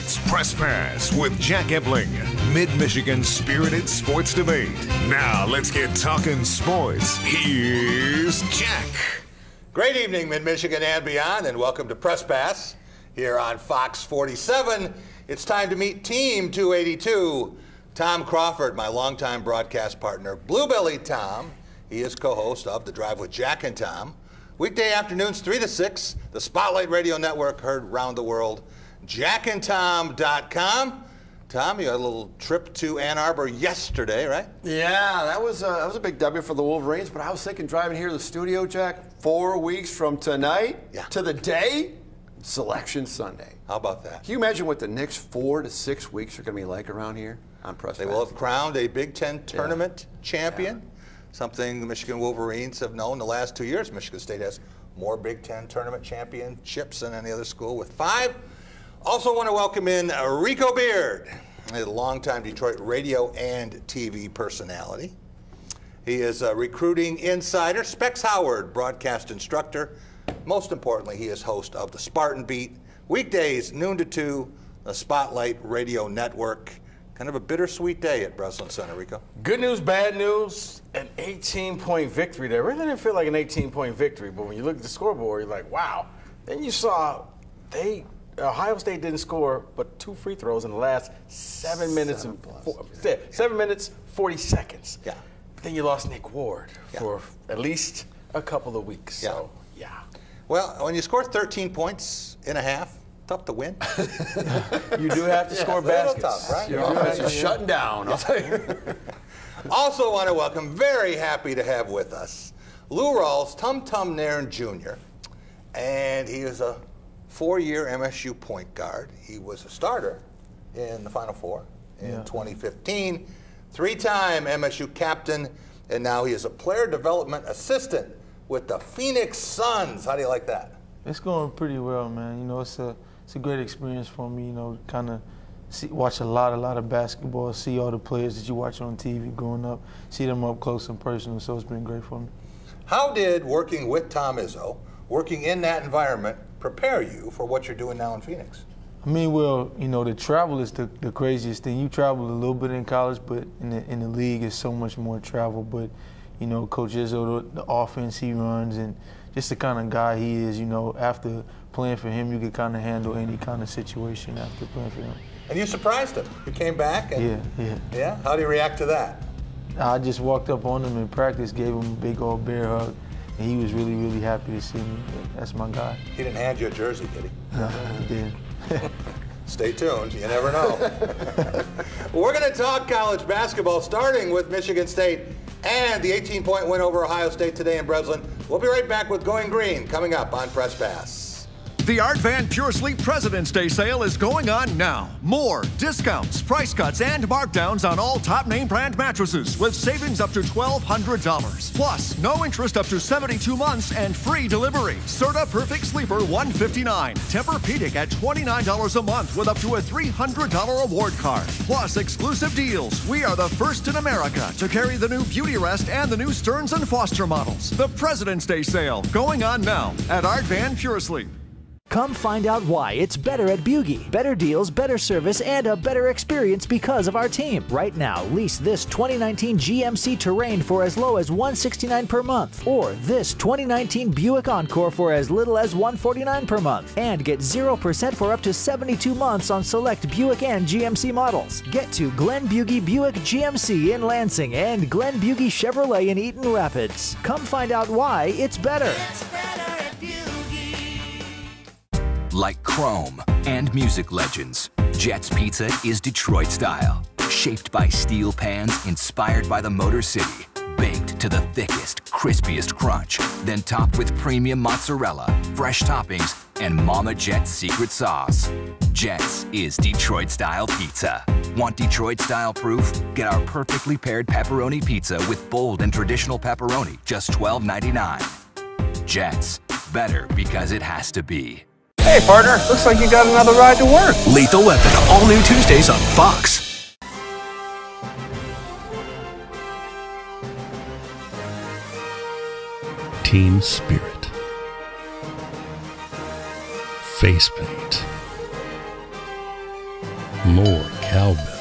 It's Press Pass with Jack Ebling, Mid-Michigan's spirited sports debate. Now let's get talking sports. Here's Jack. Great evening, Mid-Michigan and beyond, and welcome to Press Pass here on Fox 47. It's time to meet Team 282. Tom Crawford, my longtime broadcast partner, Bluebelly Tom. He is co-host of The Drive with Jack and Tom. Weekday afternoons, 3 to 6, the Spotlight Radio Network, heard around the world. jackandtom.com. Tom, you had a little trip to Ann Arbor yesterday, right? Yeah, that was a big W for the Wolverines, but I was thinking driving here to the studio, Jack, 4 weeks from tonight to the day, Selection Sunday. How about that? Can you imagine what the next 4 to 6 weeks are going to be like around here on Press They Pass? will have crowned a Big Ten tournament champion, something the Michigan Wolverines have known the last 2 years. Michigan State has more Big Ten tournament championships than any other school with 5. Also want to welcome in Rico Beard, a longtime Detroit radio and TV personality. He is a recruiting insider, Specs Howard broadcast instructor. Most importantly, he is host of the Spartan Beat, weekdays noon to 2, the Spotlight Radio Network. Kind of a bittersweet day at Breslin Center, Rico. Good news, bad news, an 18-point victory there. Really didn't feel like an 18-point victory, but when you look at the scoreboard, you're like, wow. Then you saw Ohio State didn't score but 2 free throws in the last 7 minutes and 7 minutes 40 seconds. Yeah. But then you lost Nick Ward for at least a couple of weeks. Yeah. So yeah. Well, when you score 13 points in a half, tough to win. You do have to score baskets. Tough, right? Your offense is shutting down, I'll tell you. Also want to welcome, very happy to have with us, Lou Rawls, Tum Tum Nairn Jr. And he is a 4-year MSU point guard. He was a starter in the Final Four in 2015, 3-time MSU captain, and now he is a player development assistant with the Phoenix Suns. How do you like that? It's going pretty well, man. You know, it's a great experience for me, you know, kind of watch a lot of basketball, see all the players that you watch on TV growing up, see them up close and personal, so it's been great for me. How did working with Tom Izzo, working in that environment, prepare you for what you're doing now in Phoenix? I mean, well, you know, the travel is the craziest thing. You travel a little bit in college, but in the league it's so much more travel. But, you know, Coach Izzo, the offense he runs, and just the kind of guy he is, you know, after playing for him, you can kind of handle any kind of situation after playing for him. And you surprised him. You came back and Yeah? How do you react to that? I just walked up on him in practice, gave him a big old bear hug, and he was really, really happy to see me. That's my guy. He didn't hand you a jersey, did he? No, he didn't. Stay tuned. You never know. We're going to talk college basketball, starting with Michigan State and the 18-point win over Ohio State today in Breslin. We'll be right back with Going Green coming up on Press Pass. The Art Van Pure Sleep President's Day sale is going on now. More discounts, price cuts, and markdowns on all top name brand mattresses with savings up to $1,200. Plus, no interest up to 72 months and free delivery. Serta Perfect Sleeper $159. Tempur-Pedic at $29 a month with up to a $300 award card. Plus, exclusive deals. We are the first in America to carry the new Beauty Rest and the new Stearns & Foster models. The President's Day sale going on now at Art Van Pure Sleep. Come find out why it's better at Bugie. Better deals, better service, and a better experience because of our team. Right now, lease this 2019 GMC Terrain for as low as $169 per month, or this 2019 Buick Encore for as little as $149 per month, and get 0% for up to 72 months on select Buick and GMC models. Get to Glenn Bugie Buick GMC in Lansing and Glenn Bugie Chevrolet in Eaton Rapids. Come find out why it's better. Like Chrome and music legends, Jet's Pizza is Detroit style. Shaped by steel pans, inspired by the Motor City. Baked to the thickest, crispiest crunch. Then topped with premium mozzarella, fresh toppings, and Mama Jet's secret sauce. Jet's is Detroit style pizza. Want Detroit style proof? Get our perfectly paired pepperoni pizza with bold and traditional pepperoni, just $12.99. Jet's, better because it has to be. Hey, partner, looks like you got another ride to work. Lethal Weapon, all new Tuesdays on Fox. Team spirit. Face paint. more cowbell.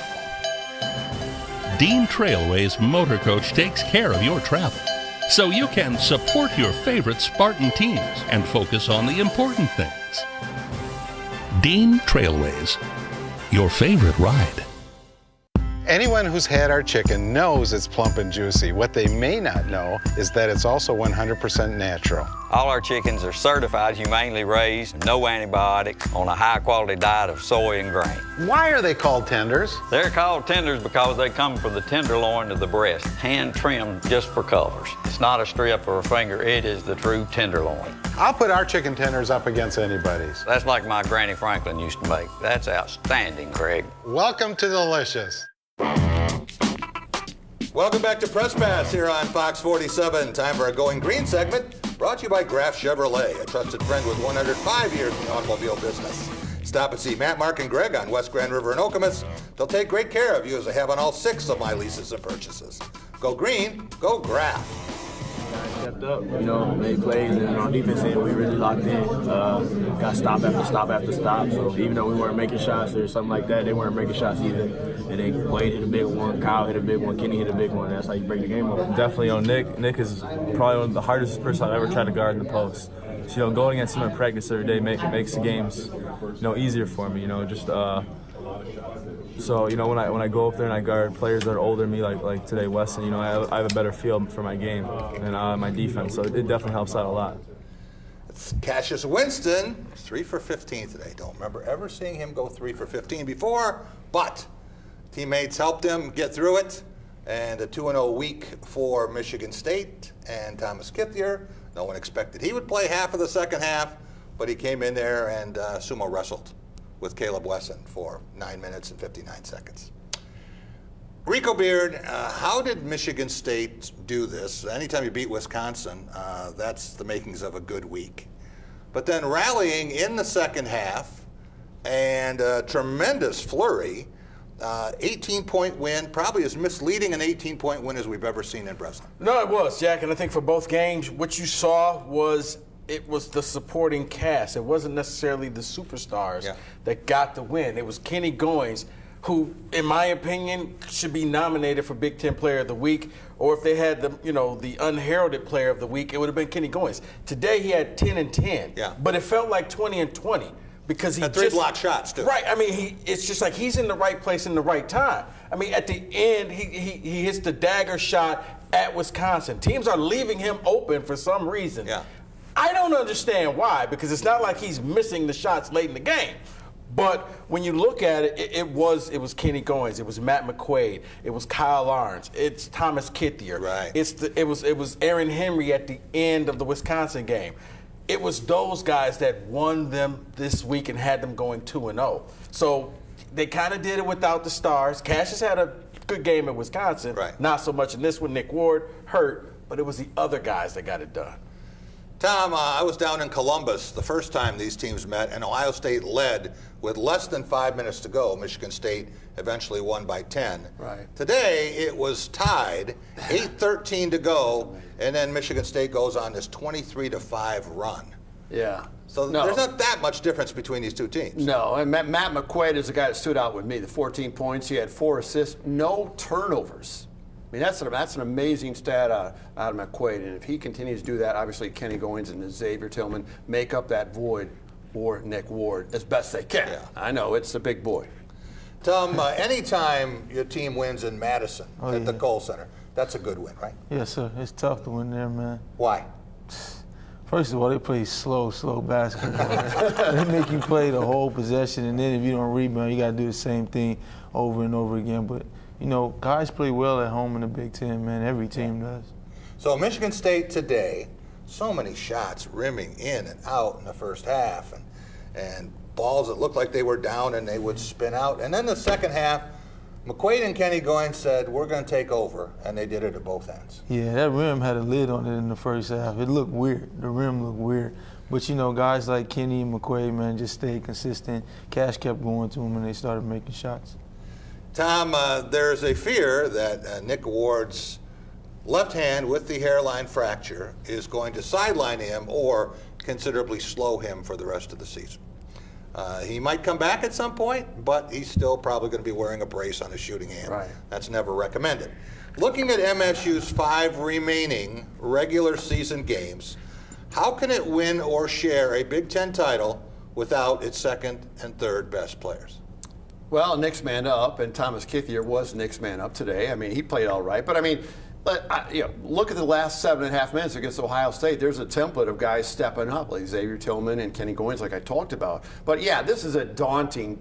Dean Trailway's Motor Coach takes care of your travel, so you can support your favorite Spartan teams and focus on the important things. Dean Trailways, your favorite ride. Anyone who's had our chicken knows it's plump and juicy. What they may not know is that it's also 100% natural. All our chickens are certified, humanely raised, no antibiotics, on a high-quality diet of soy and grain. Why are they called tenders? They're called tenders because they come from the tenderloin of the breast, hand-trimmed just for colors. It's not a strip or a finger, it is the true tenderloin. I'll put our chicken tenders up against anybody's. That's like my Granny Franklin used to make. That's outstanding, Craig. Welcome to Delicious. Welcome back to Press Pass here on Fox 47. Time for our Going Green segment, brought to you by Graf Chevrolet, a trusted friend with 105 years in the automobile business. Stop and see Matt, Mark, and Greg on West Grand River in Okemos. They'll take great care of you as they have on all 6 of my leases and purchases. Go green, go Graf. Stepped up, made plays, and on defense end, we really locked in. Got stop after stop after stop. So even though we weren't making shots or something like that, they weren't making shots either. And they Wade hit a big one, Kyle hit a big one, Kenny hit a big one. That's how you break the game up. Definitely on Nick. Nick is probably one of the hardest person I've ever tried to guard in the post. So, going against him in practice every day makes the games, easier for me. So when I go up there and I guard players that are older than me, like today Weston, I have a better feel for my game and my defense. So it definitely helps out a lot. It's Cassius Winston, 3 for 15 today. Don't remember ever seeing him go 3 for 15 before, but teammates helped him get through it. And a 2-0 week for Michigan State and Thomas Kithier. No one expected he would play half of the second half, but he came in there and sumo wrestled with Caleb Wesson for 9 minutes and 59 seconds. Rico Beard, how did Michigan State do this? Anytime you beat Wisconsin, that's the makings of a good week. But then rallying in the second half and a tremendous flurry, 18-point win, probably as misleading an 18-point win as we've ever seen in Breslin. No, it was, Jack, and I think for both games, what you saw was the supporting cast. It wasn't necessarily the superstars that got the win. It was Kenny Goins, who, in my opinion, should be nominated for Big Ten Player of the Week, or if they had the unheralded Player of the Week, it would have been Kenny Goins. Today he had 10 and 10, but it felt like 20 and 20 because he had 3 block shots too. Right. I mean, it's just like he's in the right place in the right time. I mean, at the end, he hits the dagger shot at Wisconsin. Teams are leaving him open for some reason. Yeah. I don't understand why, because it's not like he's missing the shots late in the game. But when you look at it, it was Kenny Goins, it was Matt McQuaid, it was Kyle Lawrence, it's Thomas Kithier, right? It was Aaron Henry at the end of the Wisconsin game. It was those guys that won them this week and had them going 2-0. So they kind of did it without the stars. Cassius had a good game at Wisconsin, not so much in this one. Nick Ward hurt, but it was the other guys that got it done. Tom, I was down in Columbus the first time these teams met, and Ohio State led with less than 5 minutes to go. Michigan State eventually won by 10. Right. Today, it was tied, 8:13 to go, and then Michigan State goes on this 23-5 run. Yeah. So there's not that much difference between these two teams. No, and Matt McQuaid is the guy that stood out with me. The 14 points, he had 4 assists, no turnovers. I mean, that's an amazing stat out of McQuaid, and if he continues to do that, obviously Kenny Goins and Xavier Tillman make up that void for Nick Ward as best they can. Yeah. I know, it's a big boy. Tom, anytime your team wins in Madison at the Kohl Center, that's a good win, right? Yes, sir. It's tough to win there, man. Why? First of all, they play slow basketball. They make you play the whole possession, and then if you don't rebound, you got to do the same thing over and over again. But guys play well at home in the Big Ten, man. Every team does. So Michigan State today, so many shots rimming in and out in the first half, and balls that looked like they were down and they would spin out. And then the second half, McQuaid and Kenny Goins said, we're going to take over, and they did it at both ends. Yeah, that rim had a lid on it in the first half. It looked weird. The rim looked weird. But, guys like Kenny and McQuaid, man, just stayed consistent. Cash kept going to them, and they started making shots. Tom, there's a fear that Nick Ward's left hand with the hairline fracture is going to sideline him or considerably slow him for the rest of the season. He might come back at some point, but he's still probably going to be wearing a brace on his shooting hand. Right. That's never recommended. Looking at MSU's 5 remaining regular season games, how can it win or share a Big Ten title without its second and third best players? Well, Nick's man up, and Thomas Kithier was Nick's man up today. I mean, he played all right, but I mean, look at the last 7.5 minutes against Ohio State. There's a template of guys stepping up, like Xavier Tillman and Kenny Goins, like I talked about. But yeah, this is a daunting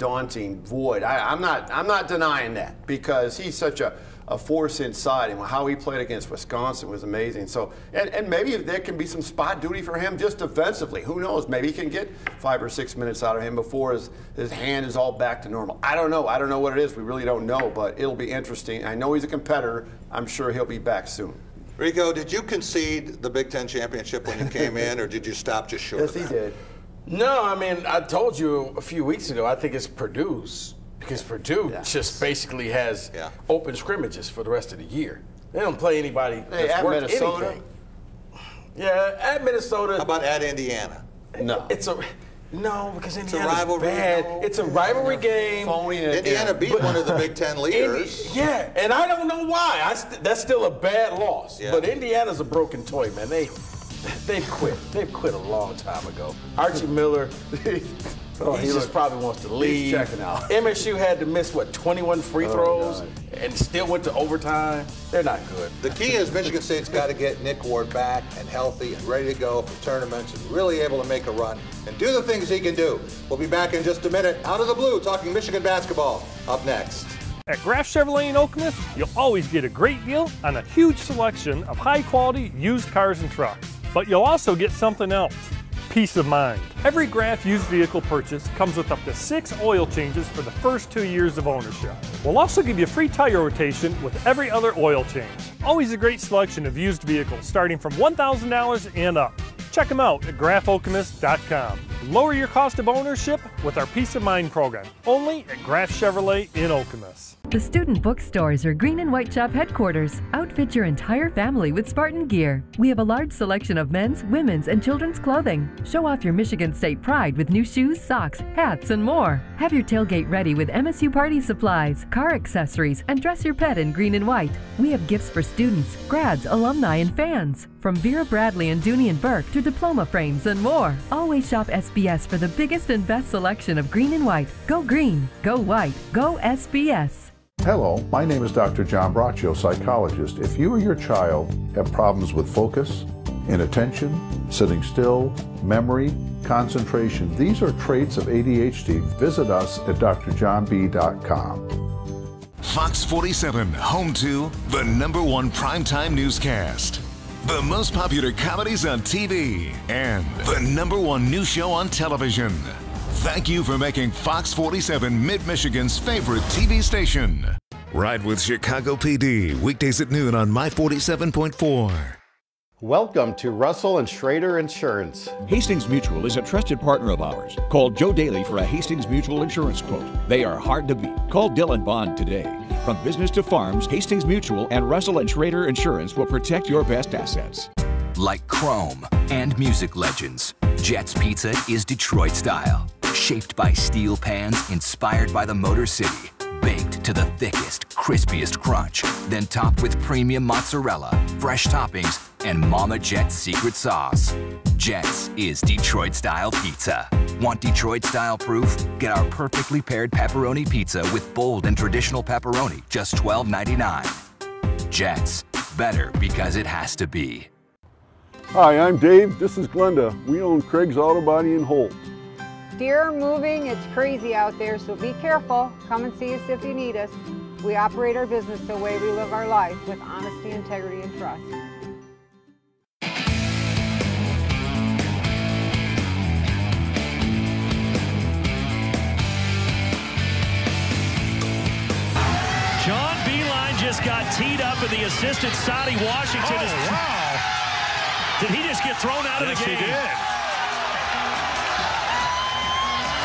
void. I'm not denying that, because he's such a force inside, and how he played against Wisconsin was amazing. So, and maybe there can be some spot duty for him just defensively. Who knows? Maybe he can get 5 or 6 minutes out of him before his hand is all back to normal. I don't know. I don't know what it is. We really don't know, but it'll be interesting. I know he's a competitor. I'm sure he'll be back soon. Rico, did you concede the Big Ten championship when you came in, or did you stop just short of that? Yes, he did. No, I mean, I told you a few weeks ago, I think it's Purdue's. Because Purdue just basically has open scrimmages for the rest of the year. They don't play anybody that's worth anything. Yeah, at Minnesota. How about at Indiana? No. No, because Indiana's rivalry, bad. no. It's a rivalry game. Indiana beat one of the Big Ten leaders. Yeah, and I don't know why. That's still a bad loss. Yeah. But Indiana's a broken toy, man. They've quit. They've quit a long time ago. Archie Miller, he just probably wants to leave. He's checking out. MSU had to miss, 21 free throws and still went to overtime. They're not good. The key is Michigan State's got to get Nick Ward back and healthy and ready to go for tournaments and really able to make a run and do the things he can do. We'll be back in just a minute. Out of the blue, talking Michigan basketball. Up next. At Graff Chevrolet in Okemos, you'll always get a great deal on a huge selection of high-quality used cars and trucks. But you'll also get something else. Peace of mind. Every Graff used vehicle purchase comes with up to 6 oil changes for the first 2 years of ownership. We'll also give you free tire rotation with every other oil change. Always a great selection of used vehicles starting from $1,000 and up. Check them out at graffokemos.com. Lower your cost of ownership with our Peace of Mind program, only at Graff Chevrolet in Okemos. The Student Bookstores are Green and White Shop headquarters. Outfit your entire family with Spartan gear. We have a large selection of men's, women's, and children's clothing. Show off your Michigan State pride with new shoes, socks, hats, and more. Have your tailgate ready with MSU party supplies, car accessories, and dress your pet in green and white. We have gifts for students, grads, alumni, and fans. From Vera Bradley and Dooney and Burke to diploma frames and more. Always shop SBS for the biggest and best selection of green and white. Go green, go white, go SBS. Hello, my name is Dr. John Braccio, psychologist. If you or your child have problems with focus, inattention, sitting still, memory, concentration, these are traits of ADHD. Visit us at drjohnb.com. Fox 47, home to the #1 primetime newscast, the most popular comedies on TV, and the #1 news show on television. Thank you for making Fox 47 Mid-Michigan's favorite TV station. Ride with Chicago PD, weekdays at noon on My 47.4. Welcome to Russell & Schrader Insurance. Hastings Mutual is a trusted partner of ours. Call Joe Daly for a Hastings Mutual insurance quote. They are hard to beat. Call Dylan Bond today. From business to farms, Hastings Mutual and Russell & Schrader Insurance will protect your best assets. Like Chrome and music legends, Jets Pizza is Detroit style. Shaped by steel pans, inspired by the Motor City. Baked to the thickest, crispiest crunch, then topped with premium mozzarella, fresh toppings, and Mama Jet's secret sauce. Jet's is Detroit-style pizza. Want Detroit-style proof? Get our perfectly paired pepperoni pizza with bold and traditional pepperoni, just $12.99. Jet's, better because it has to be. Hi, I'm Dave. This is Glenda. We own Craig's Auto Body in Holt. Deer are moving, it's crazy out there, so be careful. Come and see us if you need us. We operate our business the way we live our life, with honesty, integrity, and trust. John Beilein just got teed up, and the assistant, Sadi Washington, wow. Did he just get thrown out of the game? Yes, he did.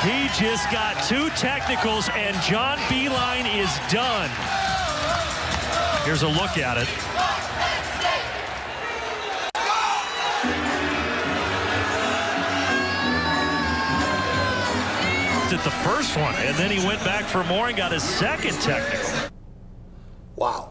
He just got 2 technicals, and John Beilein is done. Here's a look at it. missed it the first one, and then he went back for more and got his second technical. Wow.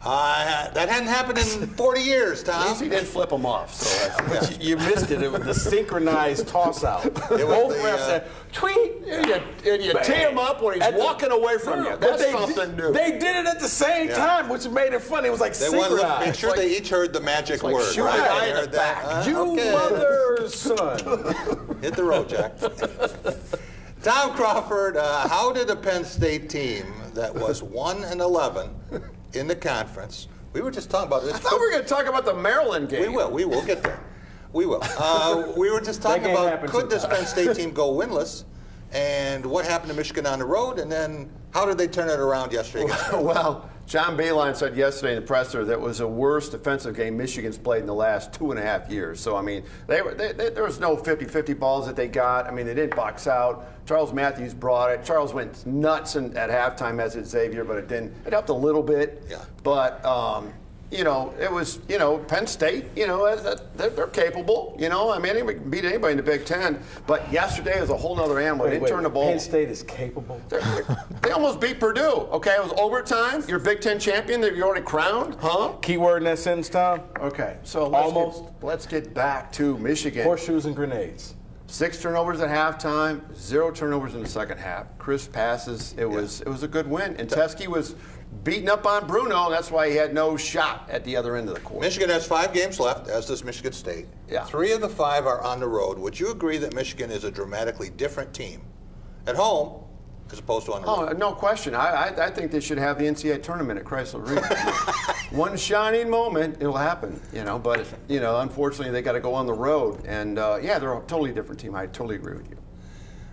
That hadn't happened in 40 years, Tom. At least he didn't flip him off. So But you missed it. It was the synchronized toss-out. Both refs said, tweet, and you tee him up when he's walking away from you. That's something new. They did it at the same time, which made it funny. It was like synchronized. Make sure they each heard the magic word. Shoot the guy in the back. You mother's son. Hit the road, Jack. Tom Crawford, how did a Penn State team that was 1-11 in the conference, we were just talking about this. I thought we were going to talk about the Maryland game. We will get there. We will. We were just talking about, could this Penn State team go winless, and what happened to Michigan on the road, and then how did they turn it around yesterday? Well, John Beilein said yesterday in the presser that it was the worst defensive game Michigan's played in the last 2.5 years. So, I mean, there was no 50-50 balls that they got. I mean, they didn't box out. Charles Matthews brought it. Charles went nuts at halftime, as did Xavier, but it didn't. It helped a little bit. Yeah. But, you know, it was, you know, Penn State, you know, they're capable, you know. I mean, anybody can beat anybody in the Big Ten. But yesterday was a whole other animal. They didn't turn the ball. Penn State is capable? They almost beat Purdue. Okay, it was overtime. You're Big Ten champion that you're already crowned, huh? Key word in that sentence, Tom? Okay, so let's get back to Michigan. Horseshoes and grenades. 6 turnovers at halftime, 0 turnovers in the second half. Crisp passes. It was a good win. And Teskey was beating up on Bruno. That's why he had no shot at the other end of the court. Michigan has 5 games left, as does Michigan State. Yeah. 3 of the 5 are on the road. Would you agree that Michigan is a dramatically different team at home as opposed to on the road? Oh, no question. I think they should have the NCAA tournament at Chrysler Arena. One shining moment, it'll happen, you know. But, you know, unfortunately, they got to go on the road. And, yeah, they're a totally different team. I totally agree with you.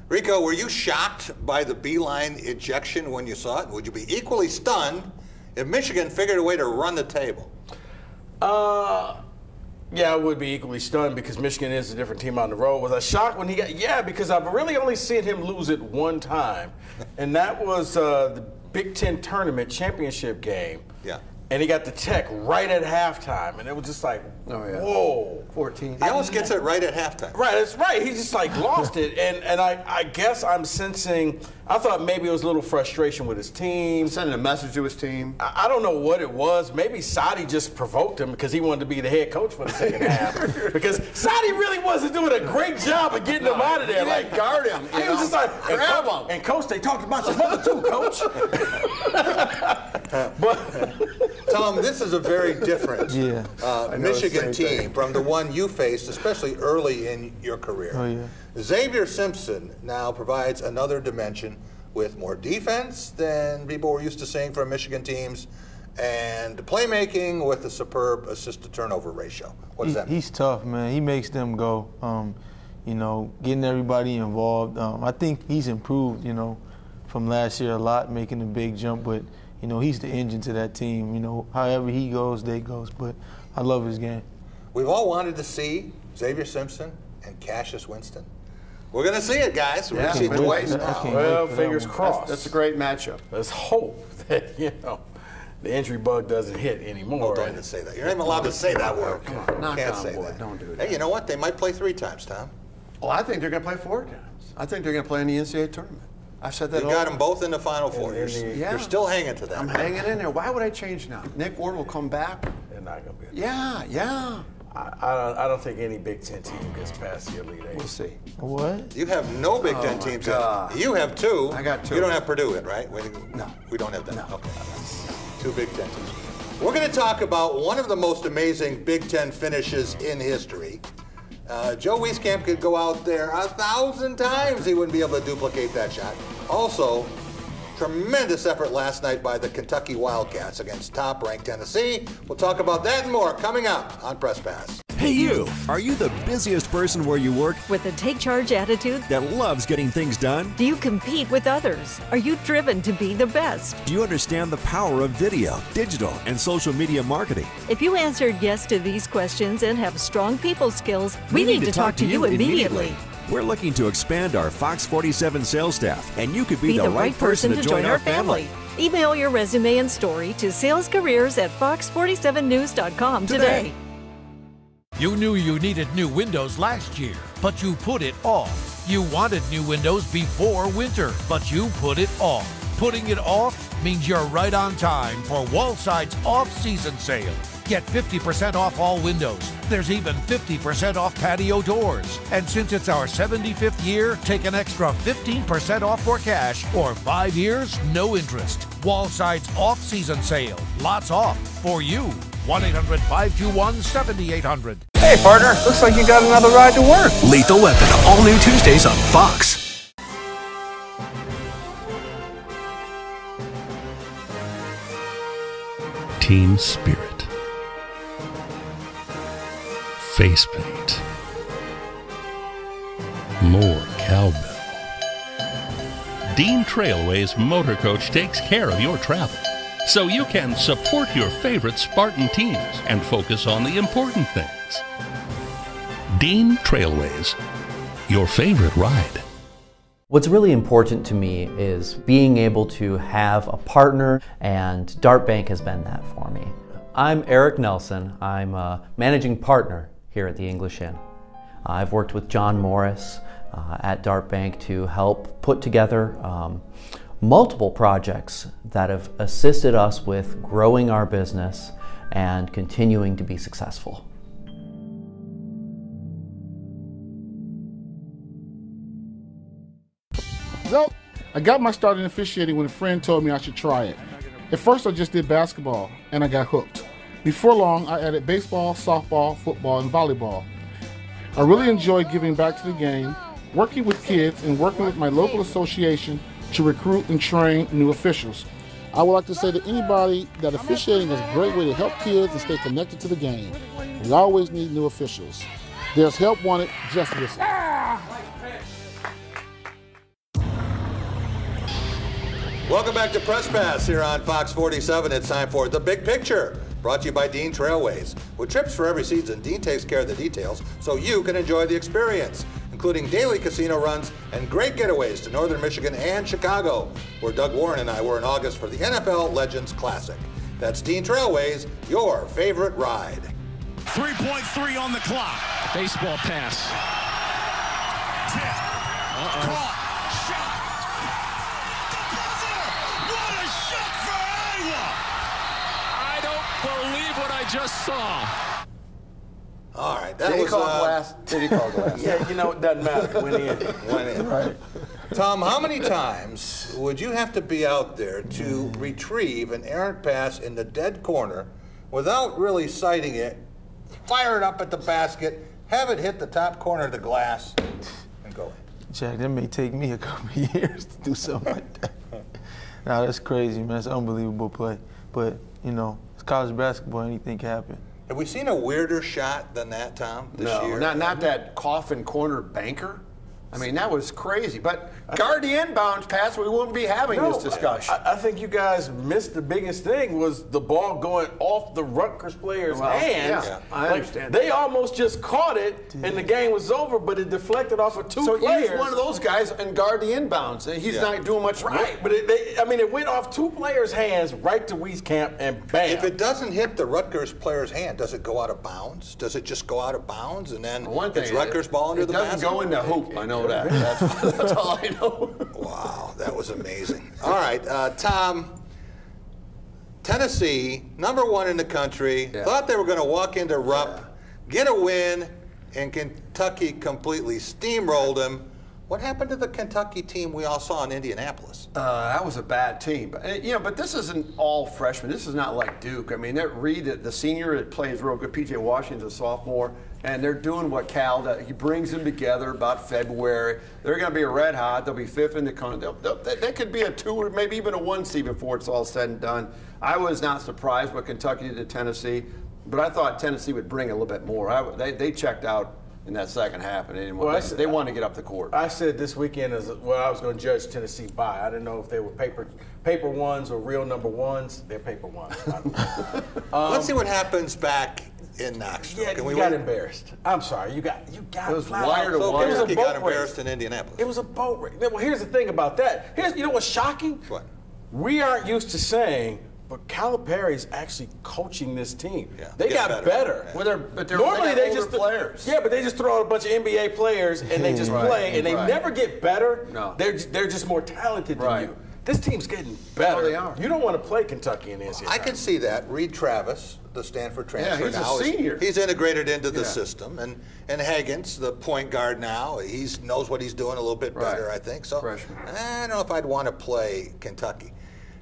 Rico, were you shocked by the Beilein ejection when you saw it? Would you be equally stunned if Michigan figured a way to run the table? Yeah, I would be equally stunned because Michigan is a different team on the road. Was I shocked when he got? Yeah, because I've really only seen him lose it one time, and that was the Big Ten tournament championship game. Yeah. And he got the tech right at halftime, and it was just like, whoa. 14. He always gets it right at halftime. Right, that's right. He just like lost it, and I guess I'm sensing. I thought maybe it was a little frustration with his team, sending a message to his team. I don't know what it was. Maybe Sadi just provoked him because he wanted to be the head coach for the second half. Because Sadi really wasn't doing a great job of getting him out of there. He didn't guard him. He was just like, grab him. And coach, they talked about your mother too, coach. But Tom, this is a very different Michigan team from the one you faced, especially early in your career. Oh, yeah. Xavier Simpson now provides another dimension with more defense than people were used to seeing from Michigan teams, and playmaking with a superb assist-to-turnover ratio. What does that mean? He's tough, man. He makes them go. You know, getting everybody involved. I think he's improved, you know, from last year a lot, making a big jump, but you know, he's the engine to that team. You know, however he goes, they goes. But I love his game. We've all wanted to see Xavier Simpson and Cassius Winston. We're going to see it, guys. We're going to see it twice now. Well, fingers crossed. That's a great matchup. Let's hope that, you know, the injury bug doesn't hit anymore. Oh, don't even say that. You're not even allowed to say that word. Can't say that. Don't do it. Hey, you know what? They might play 3 times, Tom. Well, I think they're going to play 4 times. I think they're going to play in the NCAA tournament. I've said that. You got them both in the Final Four. You're still hanging to that. I'm hanging in there. Why would I change now? Nick Ward will come back. They're not going to be. Yeah. I don't think any Big Ten team gets past the Elite Eight. We'll see. What? You have no Big Ten teams. You have 2. I got 2. You don't have Purdue yet, right? No. We don't have that. No. Okay. 2 Big Ten teams. We're going to talk about one of the most amazing Big Ten finishes in history. Joe Wieskamp could go out there 1,000 times. He wouldn't be able to duplicate that shot. Also, tremendous effort last night by the Kentucky Wildcats against top-ranked Tennessee. We'll talk about that and more coming up on Press Pass. Hey you, are you the busiest person where you work? With a take-charge attitude? That loves getting things done? Do you compete with others? Are you driven to be the best? Do you understand the power of video, digital, and social media marketing? If you answered yes to these questions and have strong people skills, we need to talk to you immediately. We're looking to expand our Fox 47 sales staff, and you could be the right person to join our family. Email your resume and story to salescareers@fox47news.com today. You knew you needed new windows last year, but you put it off. You wanted new windows before winter, but you put it off. Putting it off means you're right on time for Wallside's off-season sale. Get 50% off all windows. There's even 50% off patio doors. And since it's our 75th year, take an extra 15% off for cash or 5 years, no interest. Wallside's off-season sale. Lots off for you. 1-800-521-7800. Hey, partner. Looks like you got another ride to work. Lethal Weapon, all new Tuesdays on Fox. Team spirit. Face paint. More cowbell. Dean Trailway's Motor Coach takes care of your travel, so you can support your favorite Spartan teams and focus on the important things. Dean Trailways, your favorite ride. What's really important to me is being able to have a partner, and Dart Bank has been that for me. I'm Eric Nelson. I'm a managing partner here at the English Inn. I've worked with John Morris at Dart Bank to help put together multiple projects that have assisted us with growing our business and continuing to be successful. So, I got my start in officiating when a friend told me I should try it. At first I just did basketball and I got hooked. Before long I added baseball, softball, football, and volleyball. I really enjoyed giving back to the game, working with kids, and working with my local association to recruit and train new officials. I would like to say to anybody that officiating is a great way to help kids and stay connected to the game. We always need new officials. There's help wanted, just listen. Welcome back to Press Pass here on Fox 47. It's time for The Big Picture, brought to you by Dean Trailways. With trips for every season, Dean takes care of the details so you can enjoy the experience, including daily casino runs and great getaways to Northern Michigan and Chicago, where Doug Warren and I were in August for the NFL Legends Classic. That's Dean Trailways, your favorite ride. 3.3 on the clock. Baseball pass. Tip. Caught. Believe what I just saw. All right, that Did was he call glass? Did he call glass? Yeah, you know, it doesn't matter. Went in. Went in. Right. Tom, how many times would you have to be out there to retrieve an errant pass in the dead corner without really sighting it, fire it up at the basket, have it hit the top corner of the glass, and go in? Jack, that may take me a couple of years to do something like that. Nah, that's crazy, man. That's an unbelievable play. But, you know, it's college basketball, anything can happen. Have we seen a weirder shot than that, Tom, this year? No, not that coffin corner banker. I mean, that was crazy. But guard the inbounds pass, we wouldn't be having this discussion. I think you guys missed the biggest thing was the ball going off the Rutgers player's hands. Yeah, I understand. They almost just caught it, and the game was over, but it deflected off of two players. So use one of those guys and guard the inbounds. He's not doing much right. But it went off two players' hands right to Wieskamp, and bam. If it doesn't hit the Rutgers player's hand, does it go out of bounds? Does it just go out of bounds, and then it's Rutgers ball under the basket? It doesn't go in the hoop, I know that. That's all I know. Wow, that was amazing. All right, Tom, Tennessee, #1 in the country, thought they were going to walk into Rupp, get a win, and Kentucky completely steamrolled them. What happened to the Kentucky team we all saw in Indianapolis? That was a bad team. But this isn't all freshmen. This is not like Duke. I mean, that Reed, the senior, plays real good. P.J. Washington's a sophomore, and they're doing what Cal does. He brings them together about February. They're going to be red hot. They'll be 5th in the country. They could be a 2 or maybe even a 1 seed before it's all said and done. I was not surprised what Kentucky did to Tennessee, but I thought Tennessee would bring a little bit more. They checked out in that second half, and they wanted to get up the court. I said this weekend is what I was going to judge Tennessee by. I didn't know if they were paper ones or real #1s. They're paper ones. Let's see what happens back in Knoxville. Yeah, you got embarrassed. I'm sorry, you got. It was wire to wire. It was a got embarrassed in Indianapolis. It was a boat race. Well, here's the thing about that. You know what's shocking? What? We aren't used to saying But Calipari's actually coaching this team. Yeah. They got better. Well, Normally they just players. Yeah, but they just throw out a bunch of NBA players and they just play, and they never get better. No. They're just more talented than you. This team's getting better. Oh, they are. You don't want to play Kentucky in the NCAA. I can see that. Reed Travis, the Stanford transfer he's a now, senior. He's integrated into the system, and Higgins, the point guard now, he knows what he's doing a little bit better, I think. So Freshman. I don't know if I'd want to play Kentucky.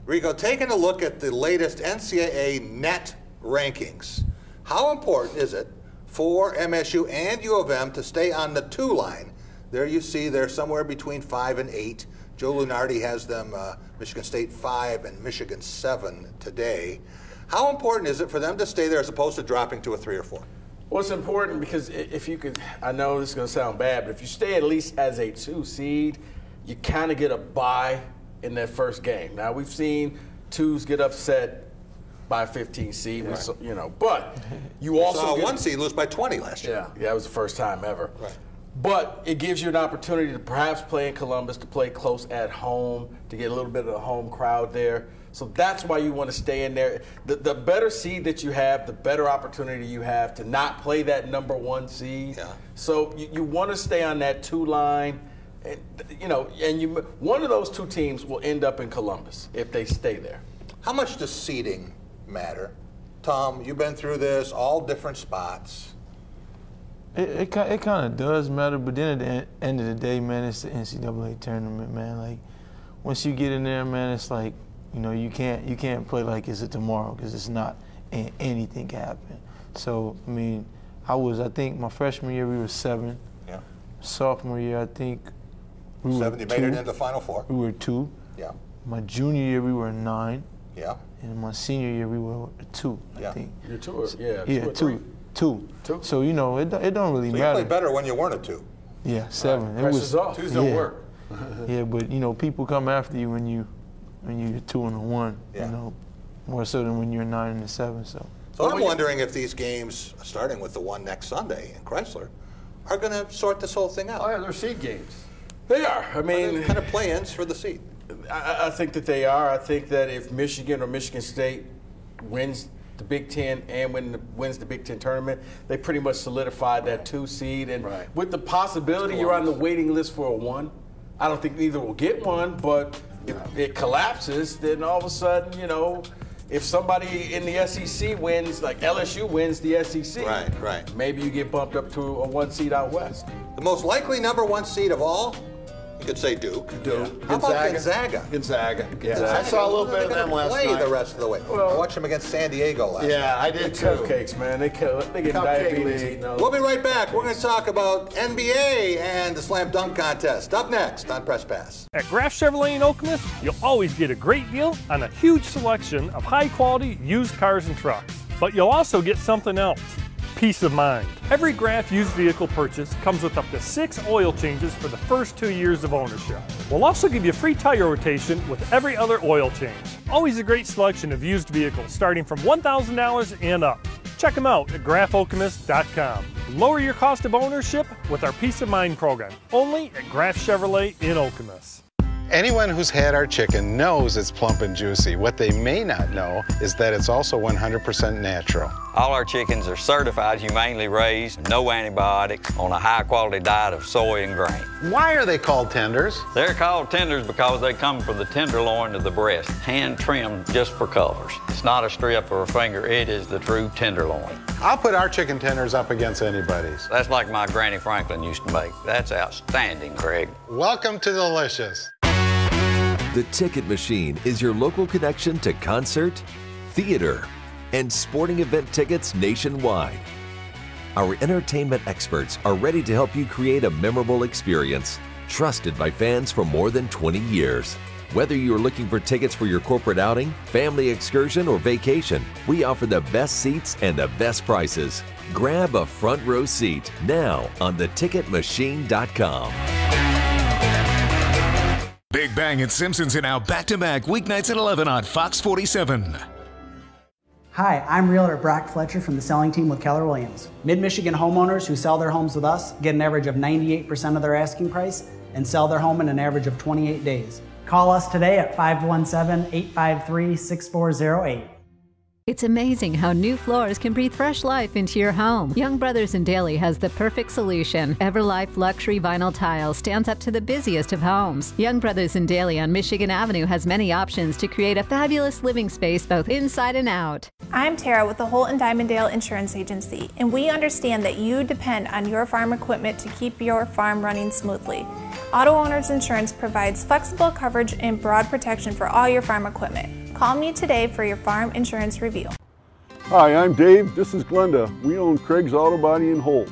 Rico, taking a look at the latest NCAA net rankings, how important is it for MSU and U of M to stay on the 2 line? There you see they're somewhere between 5 and 8. Joe Lunardi has them Michigan State 5 and Michigan 7 today. How important is it for them to stay there as opposed to dropping to a 3 or 4? Well, it's important because if you could, I know this is going to sound bad, but if you stay at least as a 2 seed, you kind of get a bye in that first game. Now, we've seen 2s get upset by a 15 seed, so, you know, but you also saw a 1 seed lose by 20 last year. Yeah, that was the first time ever. Right. But it gives you an opportunity to perhaps play in Columbus, to play close at home, to get a little bit of the home crowd there. So that's why you want to stay in there. The better seed that you have, the better opportunity you have to not play that number 1 seed. Yeah. So you want to stay on that 2 line. And, you know, one of those 2 teams will end up in Columbus if they stay there. How much does seeding matter? Tom, you've been through this, all different spots. It kind of does matter, but then at the end of the day, man, it's the NCAA tournament, man. Like, once you get in there, man, it's like, you know, you can't play like it's a tomorrow, because it's not, and anything can happen. So, I mean, I think my freshman year we were 7. Yeah. Sophomore year, I think we were 7. You made it into the Final Four. We were 2. Yeah. My junior year we were 9. Yeah. And my senior year we were 2. I think. You're 2 or, yeah, 2 or 3. 2. So, you know, it don't really so matter. You played better when you weren't a 2. Yeah, 7. Right. Pressure's off. 2s don't work. Yeah, but you know, people come after you when you're 2 and a 1. Yeah. You know, more so than when you're 9 and a 7. So I'm wondering if these games, starting with the one next Sunday in Chrysler, are going to sort this whole thing out. Oh yeah, they're seed games. They are. I mean, kind of play-ins for the seed. I think that they are. I think that if Michigan or Michigan State wins the Big Ten and wins the Big Ten tournament, they pretty much solidified that 2 seed. And with the possibility you're on the waiting list for a 1, I don't think either will get one, but if it collapses, then all of a sudden, you know, if somebody in the SEC wins, like LSU wins the SEC, right. maybe you get bumped up to a 1 seed out west. The most likely number 1 seed of all? You could say Duke. How about Gonzaga? Gonzaga. Yeah. I saw a little bit of them last play night. the rest of the way. Well, I watched them against San Diego last night. Yeah, I did too. Cupcakes, man. They get diabetes eating those. We'll be right back. We're going to talk about NBA and the slam dunk contest. Up next on Press Pass. At Graf Chevrolet in Okemos, you'll always get a great deal on a huge selection of high-quality used cars and trucks. But you'll also get something else. Peace of mind. Every Graf used vehicle purchase comes with up to 6 oil changes for the first 2 years of ownership. We'll also give you free tire rotation with every other oil change. Always a great selection of used vehicles starting from $1,000 and up. Check them out at grafokemus.com. Lower your cost of ownership with our Peace of Mind program, only at Graf Chevrolet in Okemos. Anyone who's had our chicken knows it's plump and juicy. What they may not know is that it's also 100% natural. All our chickens are certified humanely raised, no antibiotics, on a high-quality diet of soy and grain. Why are they called tenders? They're called tenders because they come from the tenderloin of the breast, hand-trimmed just for colors. It's not a strip or a finger, it is the true tenderloin. I'll put our chicken tenders up against anybody's. That's like my Granny Franklin used to make. That's outstanding, Craig. Welcome to Delicious. The Ticket Machine is your local connection to concert, theater, and sporting event tickets nationwide. Our entertainment experts are ready to help you create a memorable experience, trusted by fans for more than 20 years. Whether you're looking for tickets for your corporate outing, family excursion, or vacation, we offer the best seats and the best prices. Grab a front row seat now on theticketmachine.com. Big Bang and Simpsons are now back-to-back weeknights at 11 on Fox 47. Hi, I'm Realtor Brock Fletcher from the selling team with Keller Williams. Mid-Michigan homeowners who sell their homes with us get an average of 98% of their asking price and sell their home in an average of 28 days. Call us today at 517-853-6408. It's amazing how new floors can breathe fresh life into your home. Young Brothers in Daly has the perfect solution. Everlife luxury vinyl tile stands up to the busiest of homes. Young Brothers in Daly on Michigan Avenue has many options to create a fabulous living space both inside and out. I'm Tara with the Holt & Diamonddale Insurance Agency, and we understand that you depend on your farm equipment to keep your farm running smoothly. Auto Owners Insurance provides flexible coverage and broad protection for all your farm equipment. Call me today for your farm insurance review. Hi, I'm Dave. This is Glenda. We own Craig's Auto Body in Holt.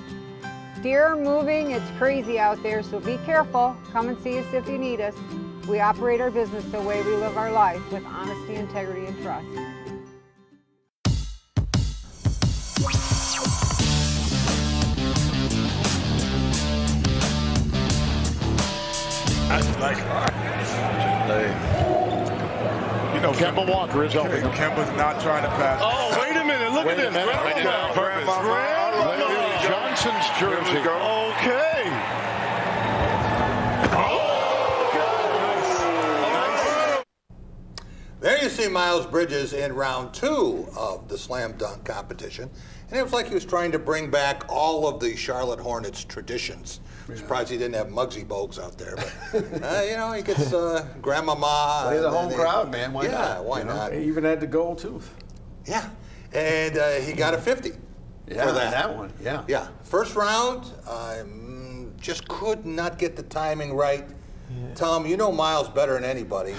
Deer are moving. It's crazy out there, so be careful. Come and see us if you need us. We operate our business the way we live our life, with honesty, integrity, and trust. Nice. You know, Kemba Walker is helping. Kemba's not trying to pass. Oh, wait a minute. Look at this. Grandma Johnson's jersey. Okay. There you see Miles Bridges in round 2 of the slam dunk competition. And it was like he was trying to bring back all of the Charlotte Hornets traditions. I'm surprised he didn't have Muggsy Bogues out there. But, you know, he gets Grandmama. Play the home crowd, man. Why not? Yeah, why not? He even had the gold tooth. Yeah. And he got a 50 for that one. Yeah. Yeah. First round, just could not get the timing right. Yeah. Tom, you know Miles better than anybody.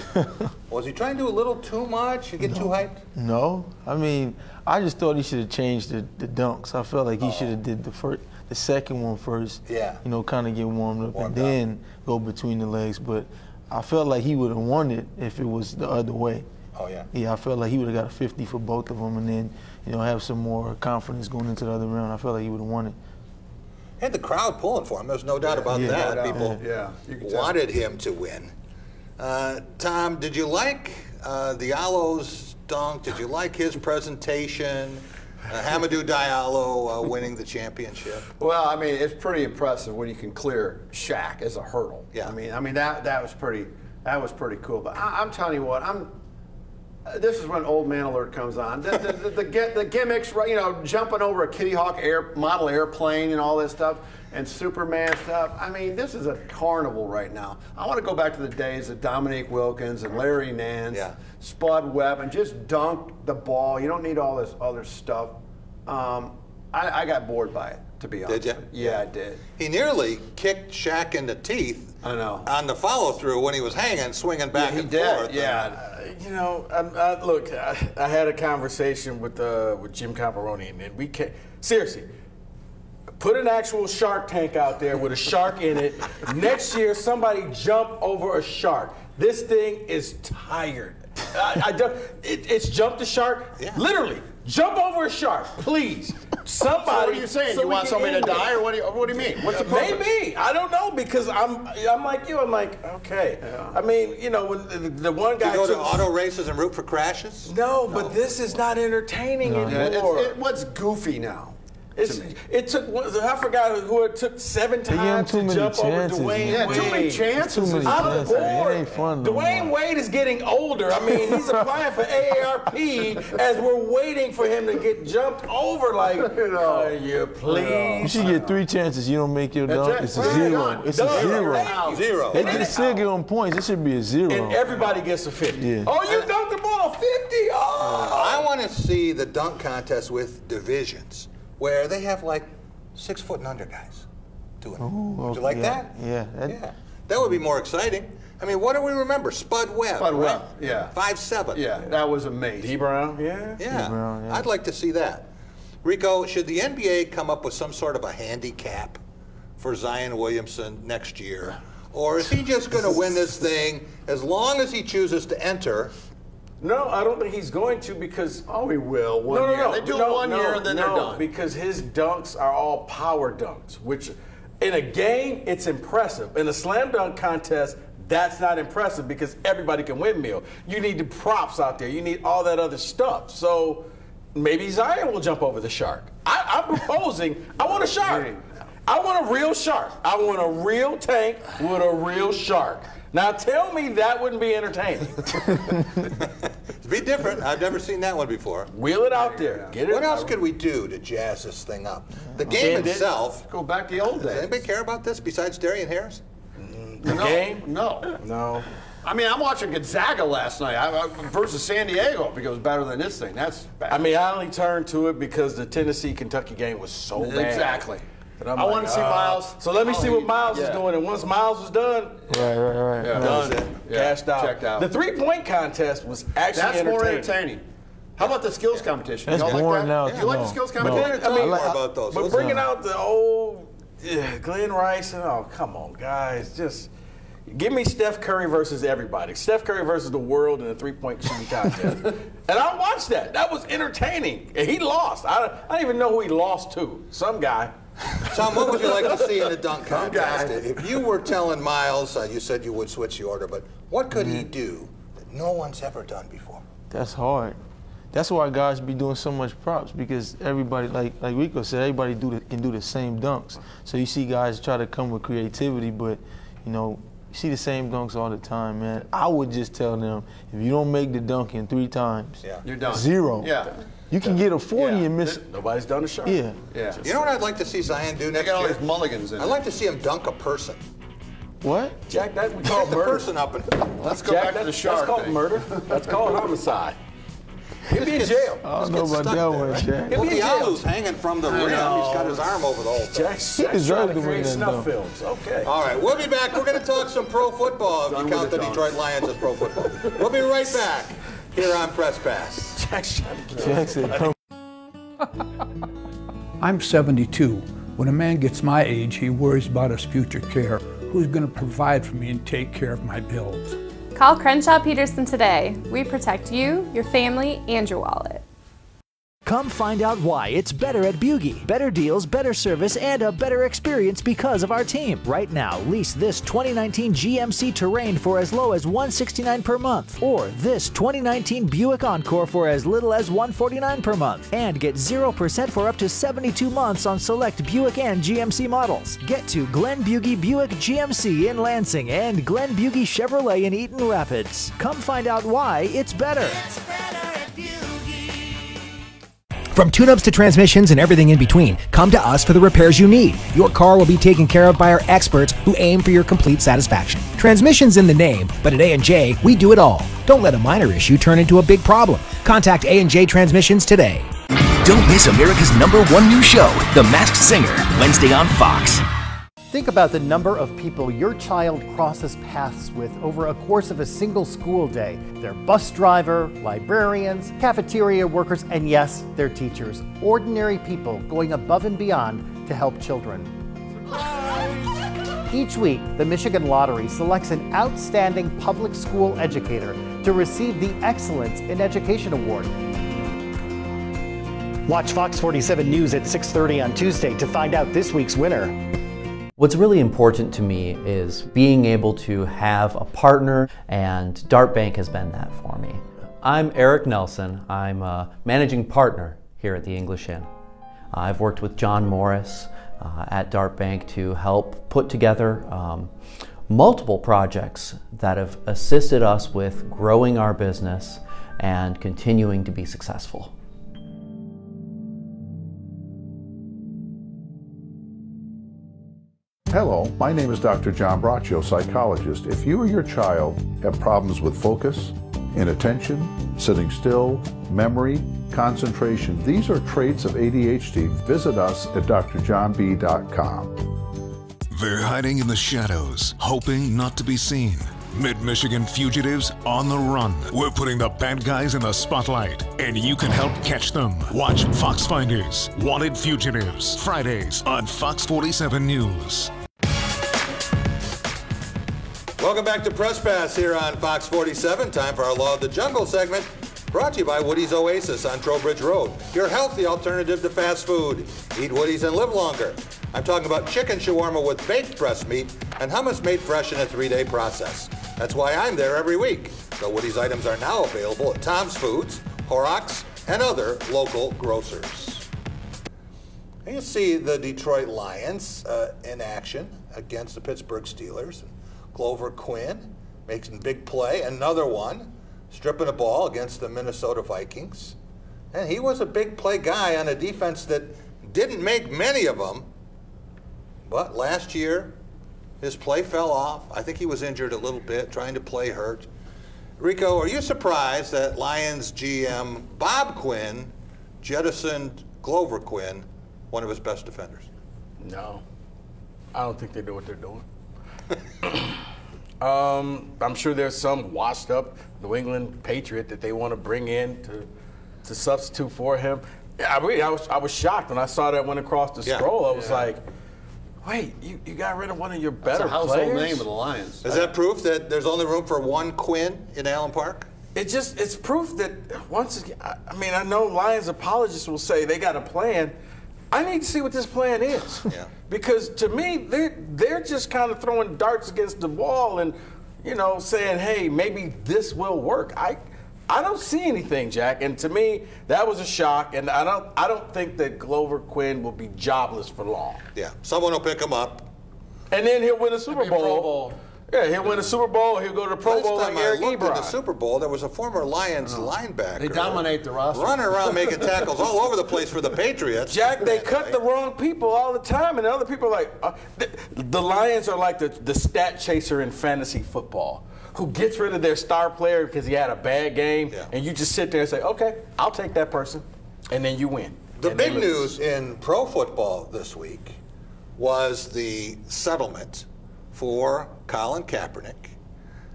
Was he trying to do a little too much and get too hyped? No. I mean, I just thought he should have changed the dunks. I felt like he should have did the second one first. Yeah. You know, kind of get warmed up then go between the legs. But I felt like he would have won it if it was the other way. Oh, yeah? Yeah, I felt like he would have got a 50 for both of them and then, you know, have some more confidence going into the other round. I felt like he would have won it. Had the crowd pulling for him. There's no doubt about that. No People wanted him to win. Tom, did you like Diallo's dunk? Did you like his presentation? Hamidou Diallo winning the championship. Well, I mean, it's pretty impressive when you can clear Shaq as a hurdle. Yeah. I mean that was pretty cool. But I'm telling you what, this is when old man alert comes on. The gimmicks, you know, jumping over a Kitty Hawk model airplane and all this stuff, and Superman stuff. I mean, this is a carnival right now. I want to go back to the days of Dominique Wilkins and Larry Nance, Spud Webb, and just dunk the ball. You don't need all this other stuff. I got bored by it, to be honest. Did you? Yeah, I did. He nearly kicked Shaq in the teeth. I know. On the follow-through when he was hanging, swinging back and forth. Yeah. You know, look, I had a conversation with Jim Camperoni, and we can't, seriously, put an actual Shark Tank out there with a shark in it. Next year, somebody jump over a shark. This thing is tired. It's jump the shark. Yeah. Literally, jump over a shark, please. Somebody. So what are you saying? You want somebody to die, or what do you mean? What's the purpose? Maybe. I don't know, because I'm like you. I'm like, okay. Yeah. I mean, you know, when the one guy you go to auto races and root for crashes? No, but this is not entertaining anymore. What's goofy now? It took, I forgot who it took 7 times to jump over Dwayne Wade. Yeah, too many chances. I'm bored. It ain't fun. Dwayne Wade is getting older. I mean, he's applying for AARP as we're waiting for him to get jumped over. Like, you please? You should get 3 chances. You don't make your dunk. It's a 0. It's a 0. 0. They can still get on points. It should be a 0. And everybody gets a 50. Yeah. Oh, you dunked the ball 50? Oh. I want to see the dunk contest with divisions, where they have like 6 foot and under guys doing it. Would you like that? Yeah. That would be more exciting. I mean, what do we remember? Spud Webb. Spud Webb, right? yeah. 5'7". Yeah, that was amazing. D. Brown, yeah. Yeah. D. Brown, yeah. I'd like to see that. Rico, should the NBA come up with some sort of a handicap for Zion Williamson next year? Or is he just going to win this thing as long as he chooses to enter? No, I don't think he's going to, because he will one year. They do one year and then they're done. Because his dunks are all power dunks, which in a game it's impressive. In a slam dunk contest, that's not impressive because everybody can windmill. You need the props out there. You need all that other stuff. So maybe Zion will jump over the shark. I'm proposing. I want a shark. I want a real shark. I want a real tank with a real shark. Now tell me that wouldn't be entertaining. It'd be different. I've never seen that one before. Wheel it out there. Get it. What else could we do to jazz this thing up? The game itself. Go back to the old days. Does anybody care about this besides Darian Harris? The game? No. No. I mean, I'm watching Gonzaga last night versus San Diego because it was better than this thing. That's bad. I mean, I only turned to it because the Tennessee-Kentucky game was so bad. Exactly. I want to see Miles. So let me see what Miles is doing. And once Miles was done, Right. done. Cashed out. Checked out. The three-point contest was actually That's more entertaining. How about the skills competition? That's Y'all boring like now. that? Do you like the skills competition? I mean, more about those. But bringing out the old Glenn Rice and come on, guys, just give me Steph Curry versus everybody. Steph Curry versus the world in a three-point shooting contest. And I watched that. That was entertaining. And he lost. I don't even know who he lost to. Some guy. Tom, what would you like to see in a dunk contest? If you were telling Miles, you said you would switch the order, but what could he do that no one's ever done before? That's hard. That's why guys be doing so much props, because everybody, like Rico said, everybody can do the same dunks. So you see guys try to come with creativity, but you see the same dunks all the time, man. I would just tell them, if you don't make the dunk in 3 times, you're done. 0. Yeah. You can get a 40 and miss. Nobody's done a shot. Yeah. You know what I'd like to see Zion do next They got all year? these mulligans in I'd like to see him dunk a person. What? Jack, that we call The murder. person up and Let's go back to the shark That's called thing. murder. That's called homicide. He'll be in jail. I don't know about that one, Jack. He'll well, be in the jail. owl's hanging from the rim. He's got his arm over the whole thing. Jack's deserved trying to to win create that snuff dunk. films. Okay. All right, we'll be back. We're going to talk some pro football if you count the Detroit Lions as pro football. We'll be right back here on Press Pass. Jack's trying to Jack said, come. I'm 72. When a man gets my age, he worries about his future care. Who's going to provide for me and take care of my bills? Call Crenshaw Peterson today. We protect you, your family, and your wallet. Come find out why it's better at Bugie. Better deals, better service, and a better experience because of our team. Right now, lease this 2019 GMC Terrain for as low as $169 per month, or this 2019 Buick Encore for as little as $149 per month, and get 0% for up to 72 months on select Buick and GMC models. Get to Glen Bugie Buick GMC in Lansing and Glen Bugie Chevrolet in Eaton Rapids. Come find out why it's better. From tune-ups to transmissions and everything in between, come to us for the repairs you need. Your car will be taken care of by our experts who aim for your complete satisfaction. Transmission's in the name, but at A&J, we do it all. Don't let a minor issue turn into a big problem. Contact A&J Transmissions today. Don't miss America's #1 new show, The Masked Singer, Wednesday on Fox. Think about the number of people your child crosses paths with over a course of a single school day. Their bus driver, librarians, cafeteria workers, and yes, their teachers. Ordinary people going above and beyond to help children. Each week, the Michigan Lottery selects an outstanding public school educator to receive the Excellence in Education Award. Watch Fox 47 News at 6:30 on Tuesday to find out this week's winner. What's really important to me is being able to have a partner, and Dart Bank has been that for me. I'm Eric Nelson. I'm a managing partner here at the English Inn. I've worked with John Morris at Dart Bank to help put together multiple projects that have assisted us with growing our business and continuing to be successful. Hello, my name is Dr. John Braccio, psychologist. If you or your child have problems with focus, inattention, sitting still, memory, concentration, these are traits of ADHD. Visit us at drjohnb.com. They're hiding in the shadows, hoping not to be seen. Mid-Michigan fugitives on the run. We're putting the bad guys in the spotlight, and you can help catch them. Watch Fox Finders, Wanted Fugitives, Fridays on Fox 47 News. Welcome back to Press Pass here on Fox 47. Time for our Law of the Jungle segment, brought to you by Woody's Oasis on Trowbridge Road. Your healthy alternative to fast food. Eat Woody's and live longer. I'm talking about chicken shawarma with baked breast meat and hummus made fresh in a 3-day process. That's why I'm there every week. The Woody's items are now available at Tom's Foods, Horrocks, and other local grocers. And you see the Detroit Lions in action against the Pittsburgh Steelers. Glover Quinn making a big play. Another one, stripping a ball against the Minnesota Vikings. And he was a big play guy on a defense that didn't make many of them. But last year, his play fell off. I think he was injured a little bit, trying to play hurt. Rico, are you surprised that Lions GM Bob Quinn jettisoned Glover Quinn, one of his best defenders? No. I don't think they know what they're doing. I'm sure there's some washed up New England Patriot that they want to bring in to substitute for him. I was shocked when I saw that went across the scroll. I was like, wait, you got rid of one of your better That's a household players? name of the Lions. Is that proof that there's only room for one Quinn in Allen Park? It's proof that once again, I know Lions apologists will say they got a plan. I need to see what this plan is. Yeah. Because to me, they're just kind of throwing darts against the wall and, saying, hey, maybe this will work. I don't see anything, Jack. And to me, that was a shock. And I don't think that Glover Quinn will be jobless for long. Yeah. Someone will pick him up. And then he'll win a Super Bowl. Yeah, he'll win a Super Bowl. He'll go to the Pro Bowl like Eric Ebron. Last time I looked at the Super Bowl, there was a former Lions linebacker. They dominate the roster. Running around making tackles all over the place for the Patriots. Jack, they cut the wrong people all the time, and other people are like, the Lions are like the stat chaser in fantasy football, who gets rid of their star player because he had a bad game, and you just sit there and say, okay, I'll take that person, and then you win. The big news in pro football this week was the settlement for Colin Kaepernick,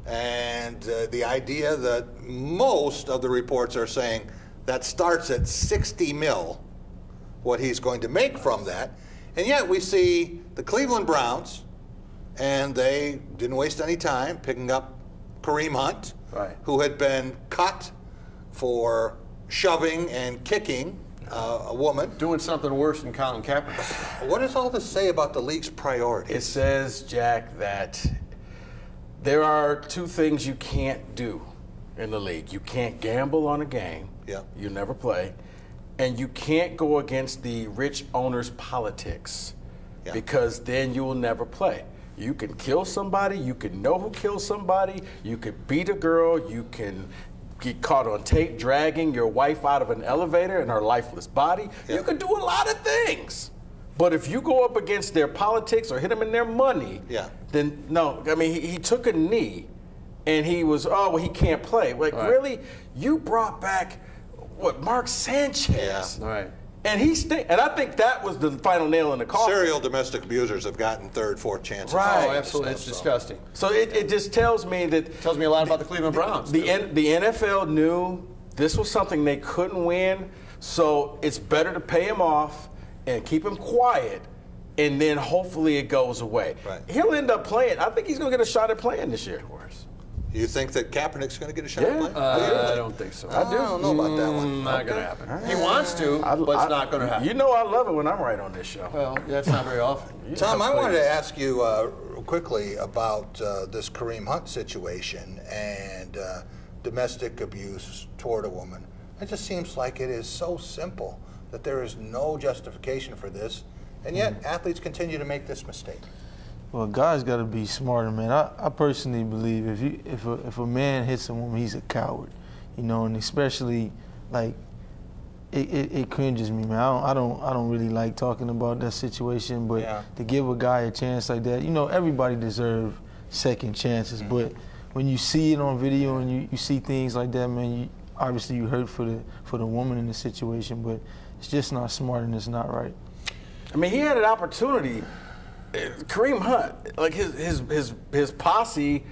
and the idea that most of the reports are saying that starts at $60 million, what he's going to make from that. And yet we see the Cleveland Browns, and they didn't waste any time picking up Kareem Hunt, who had been cut for shoving and kicking a woman. Doing something worse than Colin Kaepernick. What does all this say about the league's priorities? It says, Jack, that there are two things you can't do in the league. You can't gamble on a game. Yeah. You never play. And you can't go against the rich owners' politics, because then you will never play. You can kill somebody. You can know who killed somebody. You could beat a girl. You can get caught on tape dragging your wife out of an elevator in her lifeless body. You can do a lot of things. But if you go up against their politics or hit them in their money, then no. I mean, he took a knee, and he was, he can't play. Like, really? You brought back, Mark Sanchez? Right. And and I think that was the final nail in the coffin. Serial domestic abusers have gotten third, fourth chances. Right. Oh, absolutely. It's disgusting. So it just tells me that... It tells me a lot about the Cleveland Browns. The NFL knew this was something they couldn't win, so it's better to pay him off and keep him quiet, and then hopefully it goes away. Right. He'll end up playing. I think he's going to get a shot at playing this year. You think that Kaepernick's going to get a shot at playing? I don't think so. I don't know about that one. Not going to happen. He wants to, but it's not going to happen. You know I love it when I'm right on this show. Well, that's not very often. Tom, I wanted to ask you quickly about this Kareem Hunt situation and domestic abuse toward a woman. It just seems like it is so simple that there is no justification for this, and yet athletes continue to make this mistake. Well, guys got to be smarter, man. I personally believe if a man hits a woman, he's a coward, and especially like it cringes me, man. I don't really like talking about that situation, but to give a guy a chance like that, everybody deserves second chances. But when you see it on video and you see things like that, man, obviously you hurt for the woman in the situation, but it's just not smart and it's not right. I mean, he had an opportunity. Kareem Hunt, like his posse,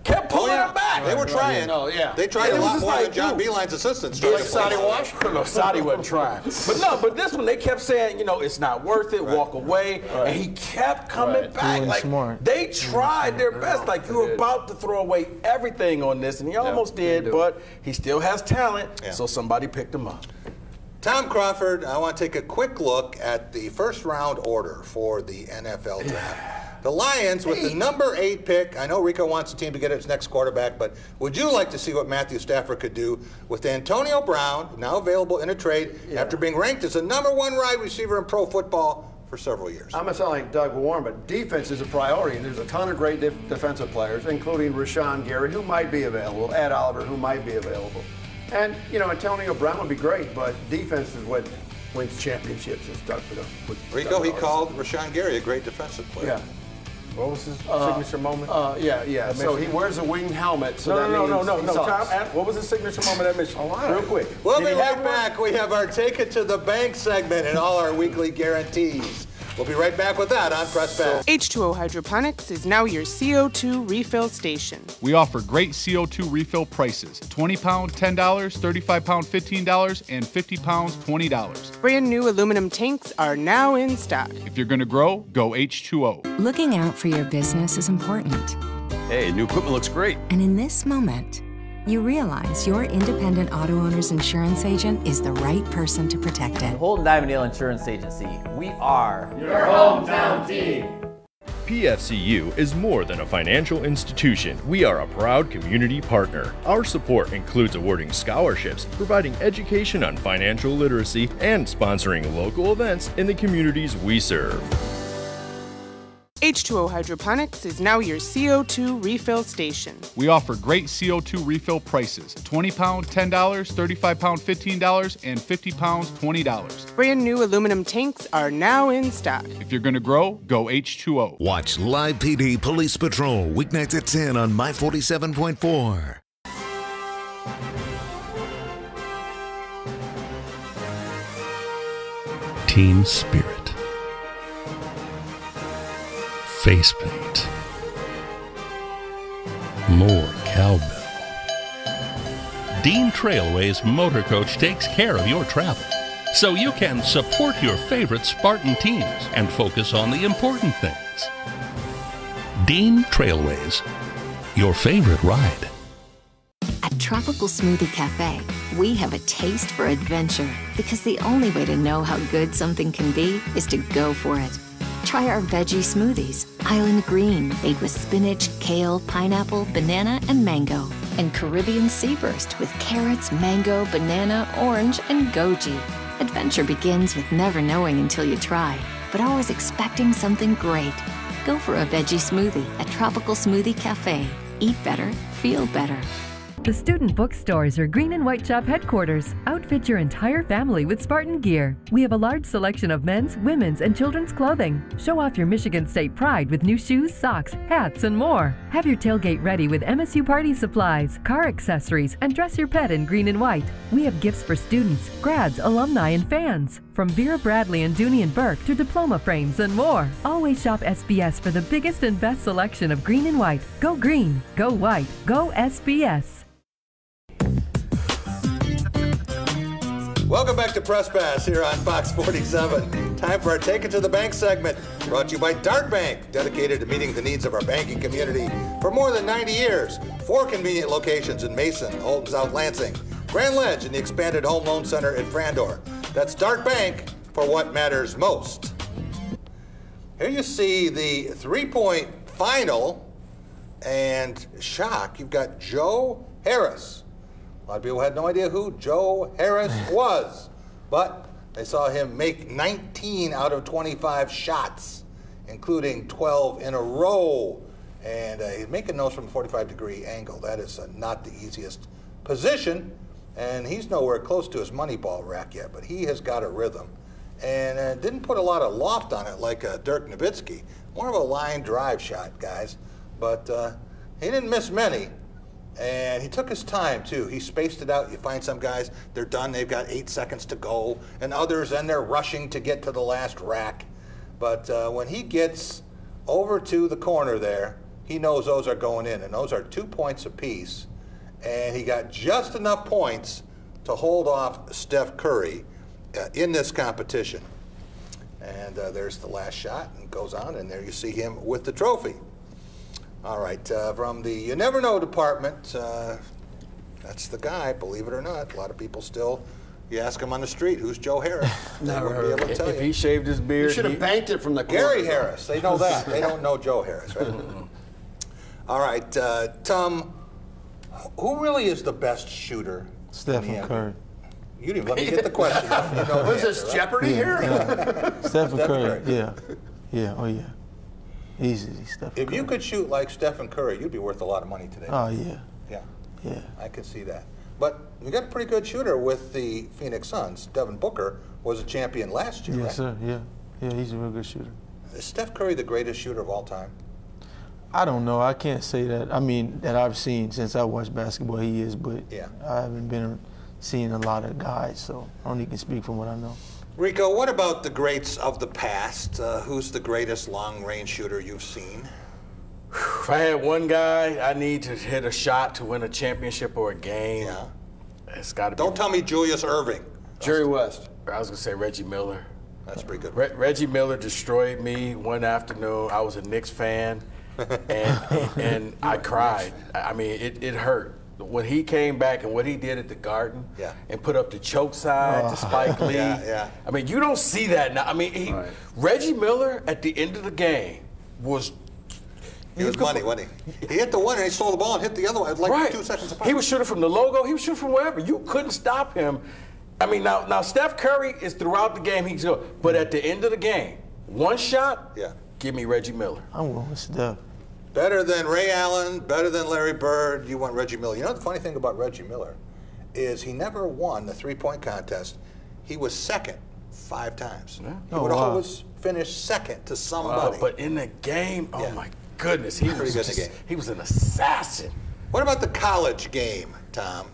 kept pulling him back. They were trying. They tried a lot more than John Beeline's assistants. Like Saudi Wash? No, Saudi wasn't trying. But this one, they kept saying, it's not worth it, walk away. And he kept coming back. Like, they tried their best. Like, you were about to throw away everything on this, and he almost did, but he still has talent, so somebody picked him up. Tom Crawford, I want to take a quick look at the first round order for the NFL draft. The Lions with the number 8 pick. I know Rico wants the team to get its next quarterback, but would you like to see what Matthew Stafford could do with Antonio Brown, now available in a trade after being ranked as the number 1 wide receiver in pro football for several years. I'm going to sound like Doug Warren, but defense is a priority, and there's a ton of great defensive players, including Rashawn Gary, who might be available, Ed Oliver, who might be available. And, you know, Antonio Brown would be great, but defense is what wins championships, as Doug would. Rico, he called Rashawn Gary a great defensive player. Yeah. What was his signature moment? Yeah. So he wears a winged helmet. So No. Tom, what was his signature moment at Michigan? Real quick. We'll be right back. We have our Take It to the Bank segment and all our weekly guarantees. We'll be right back with that on Press Pass. H2O Hydroponics is now your CO2 refill station. We offer great CO2 refill prices. 20-pound, $10, 35-pound, $15, and 50-pounds, $20. Brand new aluminum tanks are now in stock. If you're going to grow, go H2O. Looking out for your business is important. Hey, new equipment looks great. And in this moment, you realize your independent auto owner's insurance agent is the right person to protect it. Holt & Diamondale Insurance Agency, we are your hometown team. PFCU is more than a financial institution. We are a proud community partner. Our support includes awarding scholarships, providing education on financial literacy, and sponsoring local events in the communities we serve. H2O Hydroponics is now your CO2 refill station. We offer great CO2 refill prices. 20-pound, $10, 35-pound, $15, and 50-pounds, $20. Brand new aluminum tanks are now in stock. If you're going to grow, go H2O. Watch Live PD Police Patrol weeknights at 10 on My 47.4. Team spirit. Face paint. More cowbell. Dean Trailway's Motor Coach takes care of your travel, so you can support your favorite Spartan teams and focus on the important things. Dean Trailways, your favorite ride. At Tropical Smoothie Cafe, we have a taste for adventure because the only way to know how good something can be is to go for it. Try our veggie smoothies, Island Green, made with spinach, kale, pineapple, banana, and mango. And Caribbean Sea Burst with carrots, mango, banana, orange, and goji. Adventure begins with never knowing until you try, but always expecting something great. Go for a veggie smoothie at Tropical Smoothie Cafe. Eat better, feel better. The Student Bookstore is your green and white shop headquarters. Outfit your entire family with Spartan gear. We have a large selection of men's, women's, and children's clothing. Show off your Michigan State pride with new shoes, socks, hats, and more. Have your tailgate ready with MSU party supplies, car accessories, and dress your pet in green and white. We have gifts for students, grads, alumni, and fans. From Vera Bradley and Dooney and Burke to diploma frames and more. Always shop SBS for the biggest and best selection of green and white. Go green, go white, go SBS. Welcome back to Press Pass here on Fox 47. Time for our Take It to the Bank segment, brought to you by Dart Bank, dedicated to meeting the needs of our banking community for more than 90 years. 4 convenient locations in Mason, Old South Lansing, Grand Ledge, and the expanded Home Loan Center in Frandor. That's Dart Bank for what matters most. Here you see the 3-point final, and shock, you've got Joe Harris. A lot of people had no idea who Joe Harris was, but they saw him make 19 out of 25 shots, including 12 in a row. And he's making those from a 45-degree angle. That is not the easiest position, and he's nowhere close to his money ball rack yet, but he has got a rhythm. And didn't put a lot of loft on it like Dirk Nowitzki. More of a line drive shot, guys. But he didn't miss many. And he took his time, too. He spaced it out. You find some guys, they're done, they've got 8 seconds to go, and others, and they're rushing to get to the last rack. But when he gets over to the corner there, he knows those are going in, and those are 2 points apiece. And he got just enough points to hold off Steph Curry in this competition. And there's the last shot, and goes on, and there you see him with the trophy. All right, from the You Never Know department, that's the guy, believe it or not. A lot of people still, you ask him on the street, who's Joe Harris? They wouldn't be able to tell you. If he shaved his beard. You should have banked it from the corner. Gary Harris, they know that. They don't know Joe Harris, right? All right, Tom, who really is the best shooter? Stephen Curry. You didn't let me get the question. You know was this Jeopardy here? Stephen Curry, yeah. Yeah, oh yeah. Easily, Stephen If Curry. you could shoot like Stephen Curry, you'd be worth a lot of money today. Oh, yeah. Yeah. Yeah. I could see that. But we got a pretty good shooter with the Phoenix Suns. Devin Booker was a champion last year, Yes, right? sir, yeah. Yeah, he's a real good shooter. Is Steph Curry the greatest shooter of all time? I don't know. I can't say that. I mean, that I've seen since I watched basketball, he is, but yeah. I haven't been seeing a lot of guys, so I only can speak from what I know. Rico, what about the greats of the past? Who's the greatest long-range shooter you've seen? If I had one guy I need to hit a shot to win a championship or a game, it's got to be. Don't tell me Julius Erving. Jerry West. I was going to say Reggie Miller. That's pretty good. Reggie Miller destroyed me one afternoon. I was a Knicks fan, and I cried. I mean, it hurt. When he came back and what he did at the Garden and put up the choke side to Spike Lee. I mean, you don't see that now. I mean, Reggie Miller at the end of the game was. He was money, wasn't he? He hit the one and he stole the ball and hit the other one like 2 seconds apart. He was shooting from the logo. He was shooting from wherever. You couldn't stop him. I mean, now Steph Curry is throughout the game. He's good. But at the end of the game, one shot, give me Reggie Miller. I'm going with Steph. Better than Ray Allen, better than Larry Bird, you want Reggie Miller. You know the funny thing about Reggie Miller is he never won the three-point contest. He was second 5 times. He would always finish second to somebody. But in the game, oh my goodness, he was an assassin. What about the college game, Tom?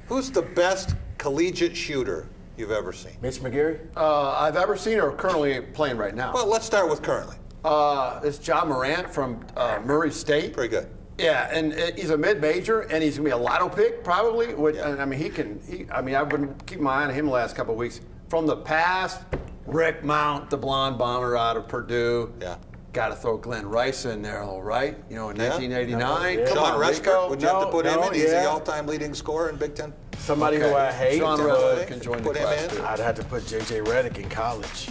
Who's the best collegiate shooter you've ever seen? Mitch McGary? I've ever seen or currently playing right now. Well, let's start with currently. It's John Morant from Murray State. Pretty good. Yeah, and he's a mid-major, and he's gonna be a lotto pick probably. And I mean, I've been keeping my eye on him the last couple of weeks. From the past, Rick Mount, the blonde bomber out of Purdue. Yeah. Got to throw Glenn Rice in there, all right? You know, in 1989. Come Sean on, Resker, Rico. would you have to put him in? He's the all-time leading scorer in Big Ten. Somebody who I hate. Sean Resker can join the class too. I'd have to put J.J. Redick in college.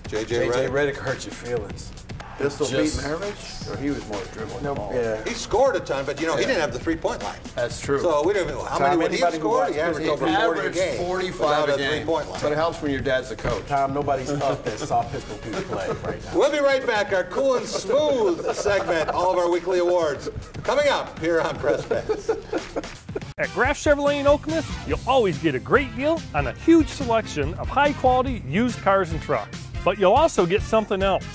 J.J. Redick hurt your feelings. Pistol beat Maravich? Or he was more dribbling the ball? Yeah. He scored a ton, but you know, he didn't have the three-point line. That's true. So we don't even know how many would he have scored? He averaged over 40 a game. 45 a game. Three-point line. But it helps when your dad's the coach. Tom, nobody's taught that soft pistol people play right now. We'll be right back. Our cool and smooth segment, all of our weekly awards, coming up here on Press Pass. At Graf Chevrolet in Okemos, you'll always get a great deal on a huge selection of high-quality used cars and trucks. But you'll also get something else.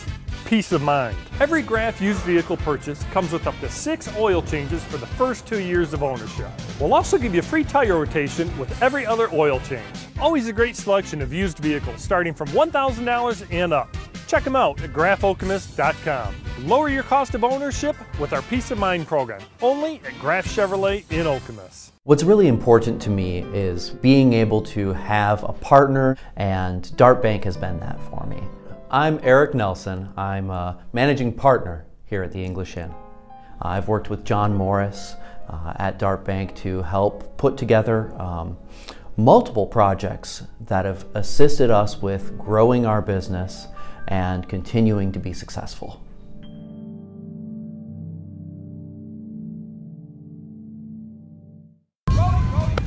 Peace of mind. Every Graf used vehicle purchase comes with up to 6 oil changes for the first 2 years of ownership. We'll also give you free tire rotation with every other oil change. Always a great selection of used vehicles starting from $1,000 and up. Check them out at grafokemos.com. Lower your cost of ownership with our Peace of Mind program, only at Graf Chevrolet in Okemos. What's really important to me is being able to have a partner, and Dart Bank has been that for me. I'm Eric Nelson. I'm a managing partner here at the English Inn. I've worked with John Morris at Dart Bank to help put together multiple projects that have assisted us with growing our business and continuing to be successful.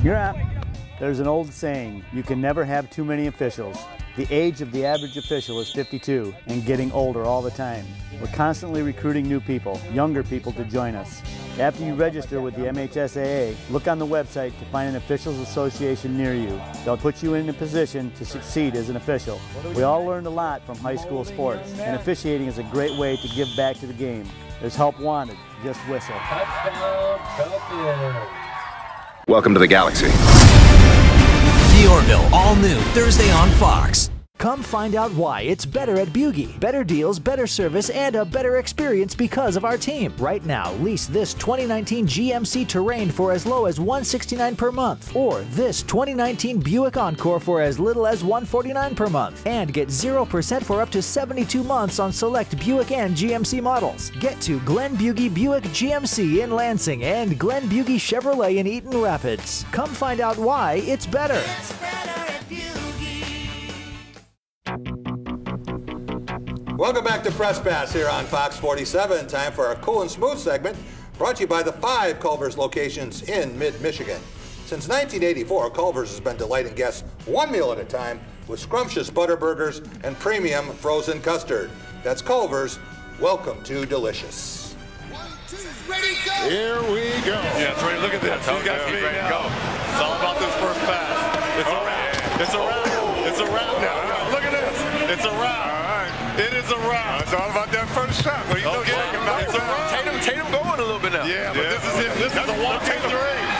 You're up. There's an old saying, you can never have too many officials. The age of the average official is 52 and getting older all the time. We're constantly recruiting new people, younger people to join us. After you register with the MHSAA, look on the website to find an officials association near you. They'll put you in a position to succeed as an official. We all learned a lot from high school sports, and officiating is a great way to give back to the game. There's help wanted, just whistle. Touchdown, Cowboys. Welcome to the Galaxy. The Orville, all new, Thursday on Fox. Come find out why it's better at Bugie. Better deals, better service, and a better experience because of our team. Right now, lease this 2019 GMC Terrain for as low as $169 per month, or this 2019 Buick Encore for as little as $149 per month, and get 0% for up to 72 months on select Buick and GMC models. Get to Glen Bugie Buick GMC in Lansing and Glen Bugie Chevrolet in Eaton Rapids. Come find out why it's better. Welcome back to Press Pass here on Fox 47. Time for our cool and smooth segment brought to you by the 5 Culver's locations in mid-Michigan. Since 1984, Culver's has been delighting guests one meal at a time with scrumptious butter burgers and premium frozen custard. That's Culver's. Welcome to delicious. Ready, go! Here we go. Yeah, it's ready. Look at this. These guys He's ready ready to to go. It's all about this first pass. It's a wrap. It's a wrap. It's a wrap now. Look at this. It's a wrap. All right. It is a wrap. It's all about that first shot. Well, you know, It's a wrap. Tatum going a little bit now. Yeah, but this is it. This is a walk in the ring.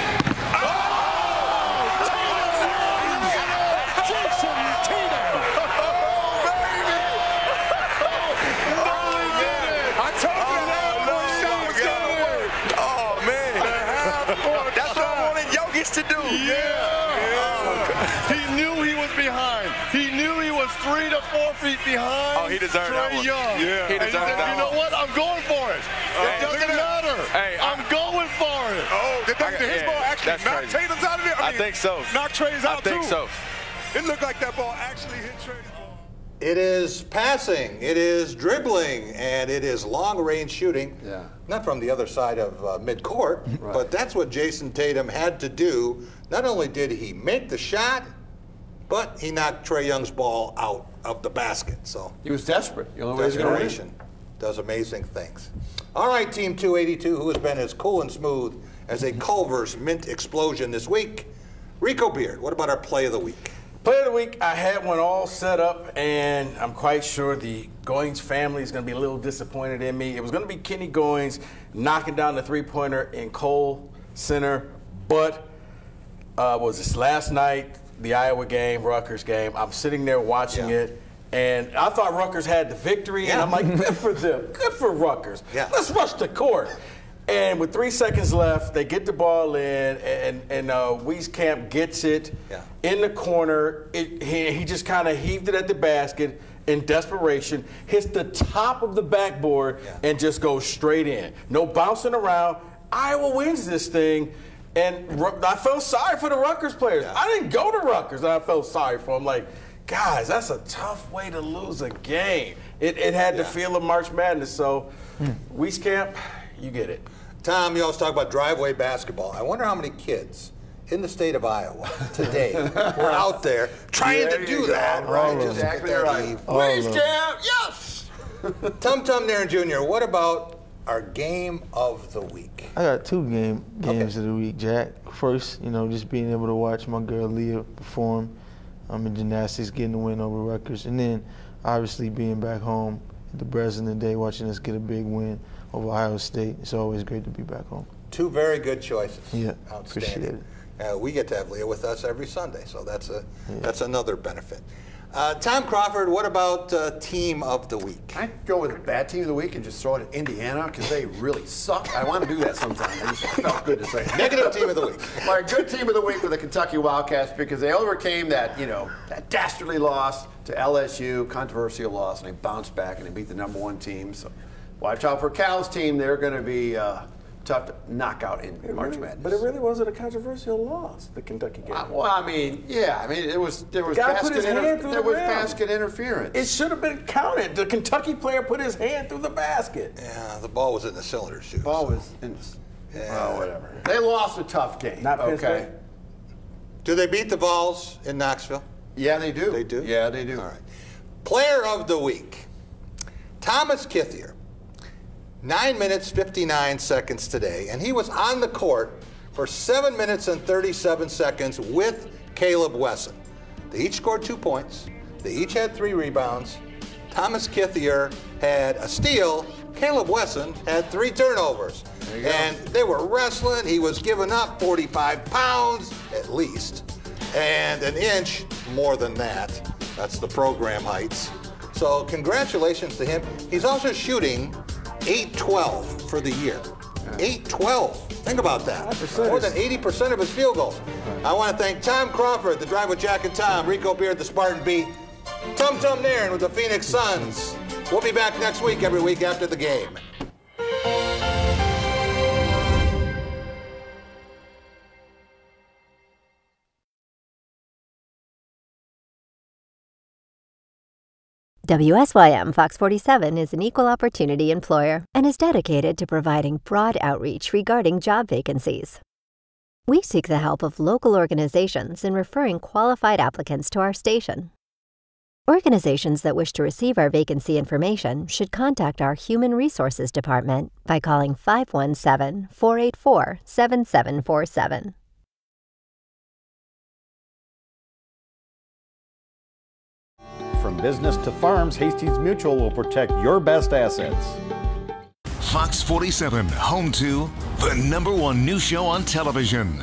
To do. He knew he was behind. He knew he was 3 to 4 feet behind. Oh, he deserved that one. Young. Yeah. He deserved that You know what? I'm going for it. It doesn't matter. Hey, I'm going for it. Oh, did his ball actually knock Tatum's out of there? I think so. Knock Trey's out too. I think so. It looked like that ball actually hit Trey's ball. It is passing, it is dribbling, and it is long-range shooting. Yeah. Not from the other side of midcourt, but that's what Jason Tatum had to do. Not only did he make the shot, but he knocked Trae Young's ball out of the basket. So he was desperate. The only way he's going to win. Does amazing things. All right, Team 282, who has been as cool and smooth as a Culver's mint explosion this week? Rico Beard, what about our play of the week? Play of the week, I had one all set up, and I'm quite sure the Goings family is going to be a little disappointed in me. It was going to be Kenny Goings knocking down the three-pointer in Cole Center, but was this last night, the Iowa game, Rutgers game. I'm sitting there watching it, and I thought Rutgers had the victory, and I'm like, good for them, good for Rutgers. Let's rush the court. And with 3 seconds left, they get the ball in, and Wieskamp gets it in the corner. He just kind of heaved it at the basket in desperation, hits the top of the backboard, and just goes straight in. No bouncing around. Iowa wins this thing, and I felt sorry for the Rutgers players. I didn't go to Rutgers, and I felt sorry for them. Like, guys, that's a tough way to lose a game. It had the feel of March Madness, so Wieskamp, you get it. Tom, you always talk about driveway basketball. I wonder how many kids in the state of Iowa today were out there trying to do that, right? Just exactly right. Wieskamp, yes! Tum Tum Nairn Jr., what about our game of the week? I got two games of the week, Jack. First, just being able to watch my girl Leah perform in gymnastics, getting the win over Rutgers. And then, obviously, being back home at the President Day, watching us get a big win over Ohio State. It's always great to be back home. Two very good choices. Yeah, outstanding. appreciate it. We get to have Leah with us every Sunday, so that's another benefit. Tom Crawford, what about team of the week? I'd go with a bad team of the week and just throw it at Indiana because they really suck. I want to do that sometime. It just felt good to say. Negative team of the week. My good team of the week were the Kentucky Wildcats because they overcame that, that dastardly loss to LSU, controversial loss, and they bounced back and they beat the #1 team. So watch out for Cal's team. They're going to be tough to knock out in March Madness. But it really wasn't a controversial loss, the Kentucky game. There was basket interference. It should have been counted. The Kentucky player put his hand through the basket. Yeah, the ball was in the cylinder shoes. The ball was in whatever. They lost a tough game. Not okay. Do they beat the Vols in Knoxville? Yeah, they do. They do? Yeah, they do. All right. Player of the week, Thomas Kithier. 9 minutes, 59 seconds today, and he was on the court for 7 minutes and 37 seconds with Caleb Wesson. They each scored 2 points. They each had 3 rebounds. Thomas Kithier had a steal. Caleb Wesson had 3 turnovers. And they were wrestling. He was giving up 45 pounds at least, and an inch more than that. That's the program heights. So congratulations to him. He's also shooting 8-12 for the year. 8-12. Think about that. More than 80% of his field goals. I want to thank Tom Crawford, the Drive with Jack and Tom, Rico Beard, the Spartan Beat, Tum Tum Nairn with the Phoenix Suns. We'll be back next week, every week after the game. WSYM Fox 47 is an equal opportunity employer and is dedicated to providing broad outreach regarding job vacancies. We seek the help of local organizations in referring qualified applicants to our station. Organizations that wish to receive our vacancy information should contact our Human Resources Department by calling 517-484-7747. From business to farms, Hastings Mutual will protect your best assets. Fox 47, home to the #1 news show on television.